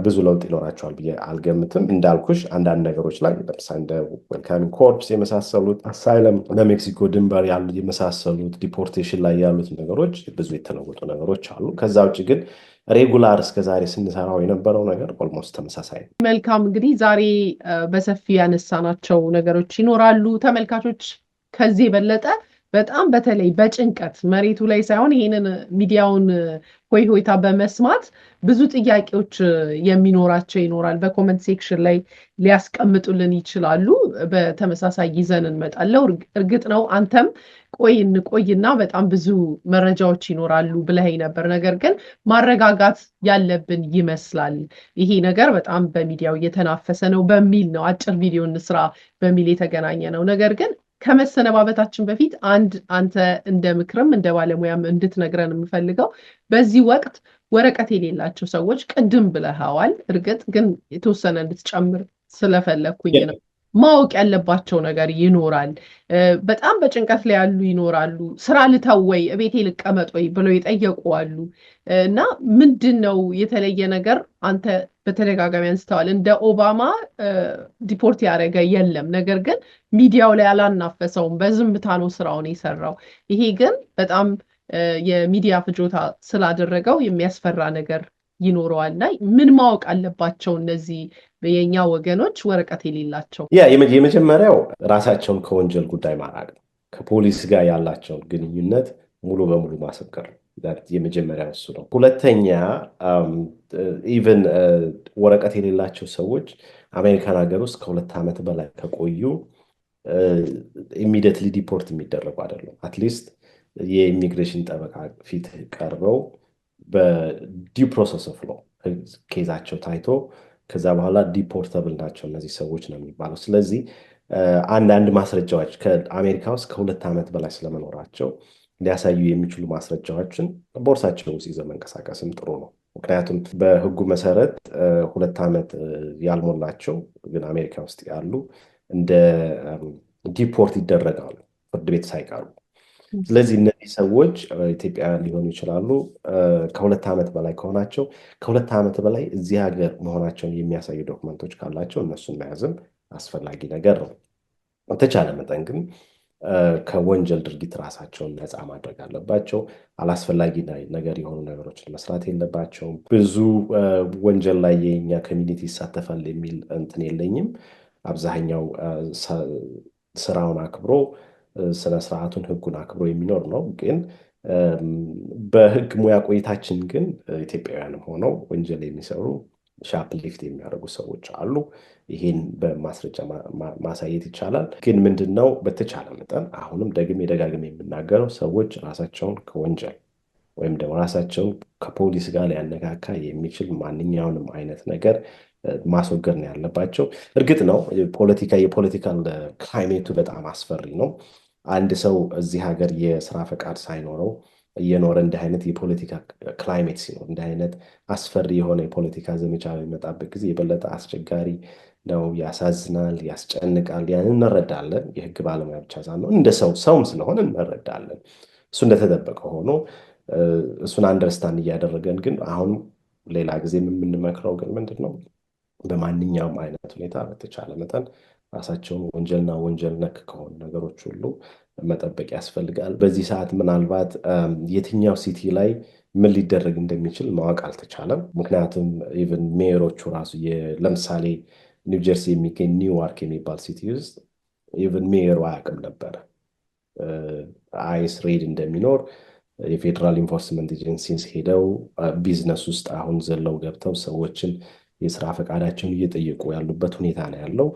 ብዙ ለውጥ ይኖራቸዋል ብዬ አልገምትም። እንዳልኩሽ አንዳንድ ነገሮች ላይ ለምሳሌ እንደ ዌልካሚንግ ኮርፕስ የመሳሰሉት፣ አሳይለም በሜክሲኮ ድንበር ያሉት የመሳሰሉት፣ ዲፖርቴሽን ላይ ያሉት ነገሮች ብዙ የተለወጡ ነገሮች አሉ። ከዛ ውጭ ግን ሬጉላር እስከዛሬ ስንሰራው የነበረው ነገር ኦልሞስት ተመሳሳይ ነው። መልካም። እንግዲህ ዛሬ በሰፊ ያነሳናቸው ነገሮች ይኖራሉ። ተመልካቾች ከዚህ የበለጠ በጣም በተለይ በጭንቀት መሬቱ ላይ ሳይሆን ይሄንን ሚዲያውን ሆይታ በመስማት ብዙ ጥያቄዎች የሚኖራቸው ይኖራል። በኮመንት ሴክሽን ላይ ሊያስቀምጡልን ይችላሉ። በተመሳሳይ ይዘን እንመጣለን። እርግጥ ነው አንተም ቆይና በጣም ብዙ መረጃዎች ይኖራሉ ብለኸኝ ነበር። ነገር ግን ማረጋጋት ያለብን ይመስላል። ይሄ ነገር በጣም በሚዲያው እየተናፈሰ ነው በሚል ነው አጭር ቪዲዮ እንስራ በሚል የተገናኘ ነው። ነገር ግን ከመሰነባበታችን በፊት አንተ እንደ ምክርም እንደ ባለሙያም እንድትነግረን የምፈልገው በዚህ ወቅት ወረቀት የሌላቸው ሰዎች ቅድም ብለኸዋል። እርግጥ ግን የተወሰነ እንድትጨምር ስለፈለኩኝ ነው። ማወቅ ያለባቸው ነገር ይኖራል። በጣም በጭንቀት ላይ ያሉ ይኖራሉ። ስራ ልተው ወይ እቤቴ ልቀመጥ ወይ ብለው የጠየቁ አሉ። እና ምንድነው የተለየ ነገር? አንተ በተደጋጋሚ አንስተዋል። እንደ ኦባማ ዲፖርት ያደረገ የለም። ነገር ግን ሚዲያው ላይ አላናፈሰውም፣ በዝምታ ነው ስራውን የሰራው። ይሄ ግን በጣም የሚዲያ ፍጆታ ስላደረገው የሚያስፈራ ነገር ይኖረዋል። እና ምን ማወቅ አለባቸው እነዚህ የኛ ወገኖች ወረቀት የሌላቸው? የመጀመሪያው ራሳቸውን ከወንጀል ጉዳይ ማራቅ ነው። ከፖሊስ ጋር ያላቸውን ግንኙነት ሙሉ በሙሉ ማስወገድ ነው። የመጀመሪያው እሱ ነው። ሁለተኛ ኢቨን ወረቀት የሌላቸው ሰዎች አሜሪካን ሀገር ውስጥ ከ2 ዓመት በላይ ከቆዩ ኢሚዲየትሊ ዲፖርት የሚደረጉ አይደለም። አትሊስት የኢሚግሬሽን ጠበቃ ፊት ቀርበው በዲው ፕሮሰስ ኦፍ ሎ ኬዛቸው ታይቶ ከዛ በኋላ ዲፖርተብል ናቸው እነዚህ ሰዎች ነው የሚባለው። ስለዚህ አንዳንድ ማስረጃዎች ከአሜሪካ ውስጥ ከ2 ዓመት በላይ ስለመኖራቸው ሊያሳዩ የሚችሉ ማስረጃዎችን ቦርሳቸው ውስጥ ይዘው መንቀሳቀስም ጥሩ ነው። ምክንያቱም በህጉ መሰረት 2 ዓመት ያልሞላቸው ግን አሜሪካ ውስጥ ያሉ እንደ ዲፖርት ይደረጋሉ ፍርድ ቤት ሳይቀርቡ። ስለዚህ እነዚህ ሰዎች ኢትዮጵያውያን ሊሆኑ ይችላሉ። ከ2 ዓመት በላይ ከሆናቸው ከ2 ዓመት በላይ እዚህ ሀገር መሆናቸውን የሚያሳዩ ዶክመንቶች ካላቸው እነሱን መያዝም አስፈላጊ ነገር ነው። በተቻለ መጠን ግን ከወንጀል ድርጊት ራሳቸውን ነፃ ማድረግ አለባቸው። አላስፈላጊ ነገር የሆኑ ነገሮችን መስራት የለባቸውም። ብዙ ወንጀል ላይ የኛ ኮሚኒቲ ይሳተፋል የሚል እንትን የለኝም። አብዛኛው ስራውን አክብሮ ስነ ስርዓቱን ህጉን አክብሮ የሚኖር ነው። ግን በህግ ሙያ ቆይታችን ግን ኢትዮጵያውያንም ሆነው ወንጀል የሚሰሩ ሻፕሊፍት የሚያደርጉ ሰዎች አሉ። ይሄን በማስረጃ ማሳየት ይቻላል። ግን ምንድነው በተቻለ መጠን አሁንም ደጋግሜ የምናገረው ሰዎች ራሳቸውን ከወንጀል ወይም ደግሞ ራሳቸውን ከፖሊስ ጋር ሊያነካካ የሚችል ማንኛውንም አይነት ነገር ማስወገድ ነው ያለባቸው። እርግጥ ነው የፖለቲካል ክላይሜቱ በጣም አስፈሪ ነው። አንድ ሰው እዚህ ሀገር የስራ ፈቃድ ሳይኖረው እየኖረ እንዲህ አይነት የፖለቲካ ክላይሜት ሲኖር እንዲህ አይነት አስፈሪ የሆነ የፖለቲካ ዘመቻ በሚመጣበት ጊዜ የበለጠ አስቸጋሪ ነው። ያሳዝናል፣ ያስጨንቃል። ያንን እንረዳለን። የህግ ባለሙያ ብቻ ሳይሆን እንደ ሰውም ስለሆነ እንረዳለን። እሱ እንደተጠበቀ ሆኖ እሱን አንደርስታንድ እያደረገን ግን አሁን ሌላ ጊዜ የምንመክረው ግን ምንድን ነው በማንኛውም አይነት ሁኔታ በተቻለ መጠን ራሳቸውን ወንጀል ነክ ከሆኑ ነገሮች ሁሉ መጠበቅ ያስፈልጋል። በዚህ ሰዓት ምናልባት የትኛው ሲቲ ላይ ምን ሊደረግ እንደሚችል ማወቅ አልተቻለም። ምክንያቱም ኢቨን ሜየሮቹ ራሱ ለምሳሌ ኒው ጀርሲ የሚገኝ ኒውዋርክ የሚባል ሲቲ ውስጥ ኢቨን ሜየሩ አያውቅም ነበረ አይስ ሬድ እንደሚኖር። የፌዴራል ኢንፎርስመንት ኤጀንሲስ ሄደው ቢዝነስ ውስጥ አሁን ዘለው ገብተው ሰዎችን የስራ ፈቃዳቸውን እየጠየቁ ያሉበት ሁኔታ ነው ያለው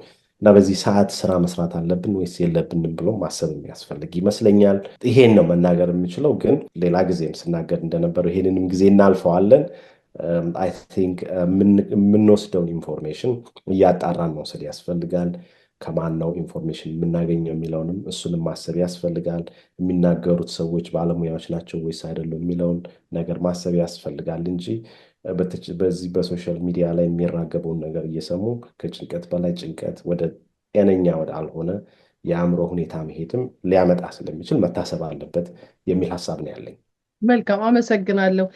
እና በዚህ ሰዓት ስራ መስራት አለብን ወይስ የለብንም ብሎ ማሰብ የሚያስፈልግ ይመስለኛል። ይሄን ነው መናገር የምችለው። ግን ሌላ ጊዜም ስናገር እንደነበረው ይሄንንም ጊዜ እናልፈዋለን። አይ ቲንክ የምንወስደውን ኢንፎርሜሽን እያጣራን መውሰድ ያስፈልጋል። ከማን ነው ኢንፎርሜሽን የምናገኘው የሚለውንም እሱንም ማሰብ ያስፈልጋል። የሚናገሩት ሰዎች ባለሙያዎች ናቸው ወይስ አይደሉም የሚለውን ነገር ማሰብ ያስፈልጋል እንጂ በዚህ በሶሻል ሚዲያ ላይ የሚራገበውን ነገር እየሰሙ ከጭንቀት በላይ ጭንቀት ወደ ጤነኛ ወዳልሆነ የአእምሮ ሁኔታ መሄድም ሊያመጣ ስለሚችል መታሰብ አለበት የሚል ሀሳብ ነው ያለኝ። መልካም አመሰግናለሁ።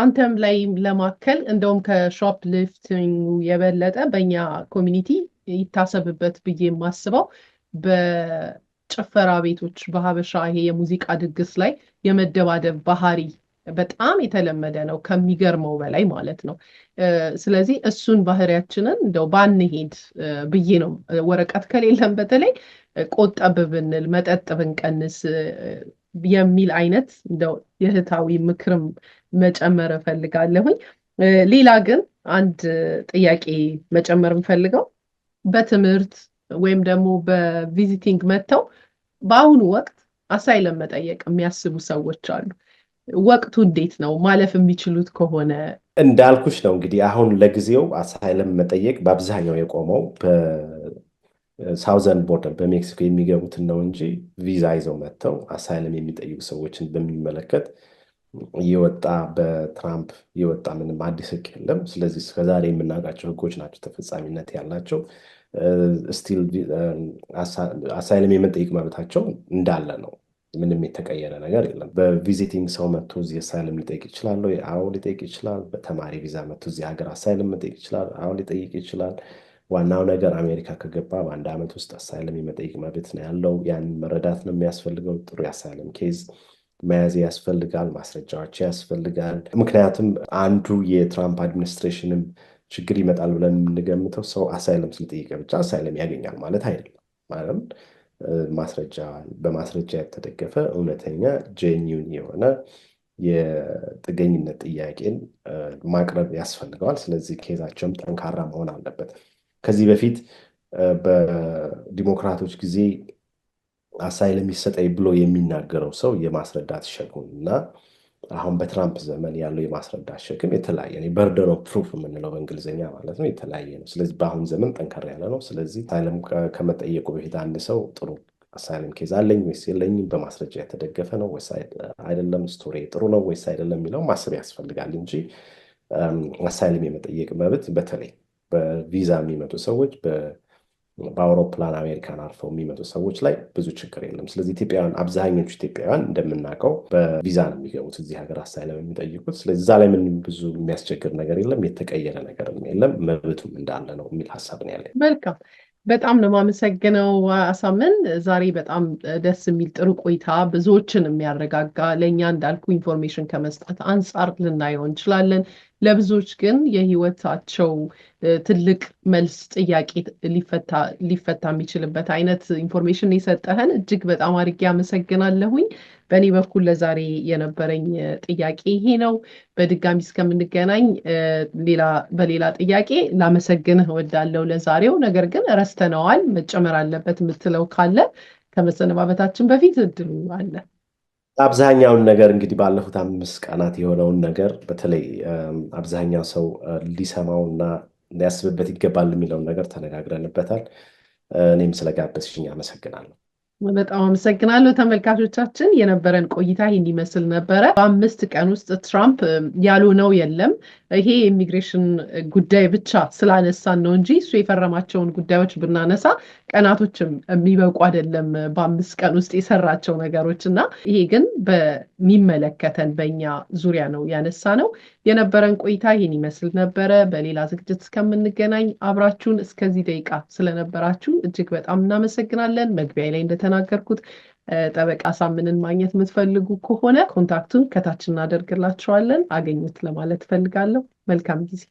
አንተም ላይ ለማከል እንደውም ከሾፕ ሊፍቲንግ የበለጠ በእኛ ኮሚኒቲ ይታሰብበት ብዬ የማስበው በጭፈራ ቤቶች በሀበሻ ይሄ የሙዚቃ ድግስ ላይ የመደባደብ ባህሪ በጣም የተለመደ ነው ከሚገርመው በላይ ማለት ነው። ስለዚህ እሱን ባህሪያችንን እንደው ባንሄድ ብዬ ነው። ወረቀት ከሌለም በተለይ ቆጠብ ብንል መጠጥ ብንቀንስ የሚል አይነት እንደው የእህታዊ ምክርም መጨመር እፈልጋለሁኝ። ሌላ ግን አንድ ጥያቄ መጨመር እንፈልገው በትምህርት ወይም ደግሞ በቪዚቲንግ መጥተው በአሁኑ ወቅት አሳይለም መጠየቅ የሚያስቡ ሰዎች አሉ። ወቅቱ እንዴት ነው? ማለፍ የሚችሉት ከሆነ እንዳልኩሽ ነው እንግዲህ አሁን ለጊዜው አሳይለም መጠየቅ በአብዛኛው የቆመው በሳውዘርን ቦርደር በሜክሲኮ የሚገቡትን ነው እንጂ ቪዛ ይዘው መጥተው አሳይለም የሚጠይቁ ሰዎችን በሚመለከት በትራምፕ የወጣ ምንም አዲስ ህግ የለም። ስለዚህ እስከዛሬ የምናውቃቸው ህጎች ናቸው ተፈጻሚነት ያላቸው። ስቲል አሳይለም የመጠየቅ መብታቸው እንዳለ ነው። ምንም የተቀየረ ነገር የለም። በቪዚቲንግ ሰው መጥቶ እዚህ አሳይለም ሊጠይቅ ይችላል። አዎ ሊጠይቅ ይችላል። በተማሪ ቪዛ መጥቶ እዚህ ሀገር አሳይለም መጠየቅ ይችላል። አዎ ሊጠይቅ ይችላል። ዋናው ነገር አሜሪካ ከገባ በአንድ ዓመት ውስጥ አሳይለም የመጠየቅ መብት ነው ያለው። ያንን መረዳት ነው የሚያስፈልገው። ጥሩ የአሳይለም ኬዝ መያዝ ያስፈልጋል። ማስረጃዎች ያስፈልጋል። ምክንያቱም አንዱ የትራምፕ አድሚኒስትሬሽንም ችግር ይመጣል ብለን የምንገምተው ሰው አሳይለም ስለጠየቀ ብቻ አሳይለም ያገኛል ማለት አይደለም። ማለት በማስረጃ የተደገፈ እውነተኛ ጄኒውን የሆነ የጥገኝነት ጥያቄን ማቅረብ ያስፈልገዋል። ስለዚህ ኬዛቸውም ጠንካራ መሆን አለበት። ከዚህ በፊት በዲሞክራቶች ጊዜ አሳይለም ይሰጠኝ ብሎ የሚናገረው ሰው የማስረዳት ሸክም እና አሁን በትራምፕ ዘመን ያለው የማስረዳት ሸክም የተለያየ ነው። በርደን ኦፍ ፕሩፍ የምንለው በእንግሊዝኛ ማለት ነው የተለያየ ነው። ስለዚህ በአሁን ዘመን ጠንከር ያለ ነው። ስለዚህ አሳይለም ከመጠየቁ በፊት አንድ ሰው ጥሩ አሳይለም ኬዝ አለኝ ወይስ የለኝም፣ በማስረጃ የተደገፈ ነው ወይስ አይደለም፣ ስቶሪ ጥሩ ነው ወይስ አይደለም የሚለው ማሰብ ያስፈልጋል እንጂ አሳይለም የመጠየቅ መብት በተለይ በቪዛ የሚመጡ ሰዎች በአውሮፕላን አሜሪካን አርፈው የሚመጡ ሰዎች ላይ ብዙ ችግር የለም። ስለዚህ አብዛኞቹ ኢትዮጵያውያን እንደምናውቀው በቪዛ ነው የሚገቡት እዚህ ሀገር አሳይለም የሚጠይቁት። ስለዚህ እዛ ላይ ምንም ብዙ የሚያስቸግር ነገር የለም፣ የተቀየረ ነገርም የለም፣ መብቱም እንዳለ ነው የሚል ሀሳብ ነው ያለኝ። መልካም፣ በጣም ነው የማመሰግነው አሳምን። ዛሬ በጣም ደስ የሚል ጥሩ ቆይታ፣ ብዙዎችን የሚያረጋጋ ለእኛ እንዳልኩ ኢንፎርሜሽን ከመስጠት አንጻር ልናየው እንችላለን። ለብዙዎች ግን የህይወታቸው ትልቅ መልስ ጥያቄ ሊፈታ የሚችልበት አይነት ኢንፎርሜሽን የሰጠህን እጅግ በጣም አድርጌ አመሰግናለሁኝ። በእኔ በኩል ለዛሬ የነበረኝ ጥያቄ ይሄ ነው። በድጋሚ እስከምንገናኝ በሌላ ጥያቄ ላመሰግንህ እወዳለሁ ለዛሬው። ነገር ግን ረስተነዋል መጨመር አለበት የምትለው ካለ ከመሰነባበታችን በፊት እድሉ አለ። አብዛኛውን ነገር እንግዲህ ባለፉት 5 ቀናት የሆነውን ነገር በተለይ አብዛኛው ሰው ሊሰማውና ሊያስብበት ይገባል የሚለውን ነገር ተነጋግረንበታል። እኔም ስለጋበዝሽኝ አመሰግናለሁ። በጣም አመሰግናለሁ። ተመልካቾቻችን የነበረን ቆይታ ይሄን ይመስል ነበረ። በ5 ቀን ውስጥ ትራምፕ ያልሆነው የለም። ይሄ የኢሚግሬሽን ጉዳይ ብቻ ስላነሳን ነው እንጂ እሱ የፈረማቸውን ጉዳዮች ብናነሳ ቀናቶችም የሚበቁ አይደለም በ5 ቀን ውስጥ የሰራቸው ነገሮች እና ይሄ ግን በሚመለከተን በእኛ ዙሪያ ነው ያነሳ ነው። የነበረን ቆይታ ይሄን ይመስል ነበረ። በሌላ ዝግጅት እስከምንገናኝ አብራችሁን እስከዚህ ደቂቃ ስለነበራችሁ እጅግ በጣም እናመሰግናለን። መግቢያ ላይ እንደተናገርኩት ጠበቃ አሳምንን ማግኘት የምትፈልጉ ከሆነ ኮንታክቱን ከታች እናደርግላችኋለን። አገኙት ለማለት ፈልጋለሁ። መልካም ጊዜ።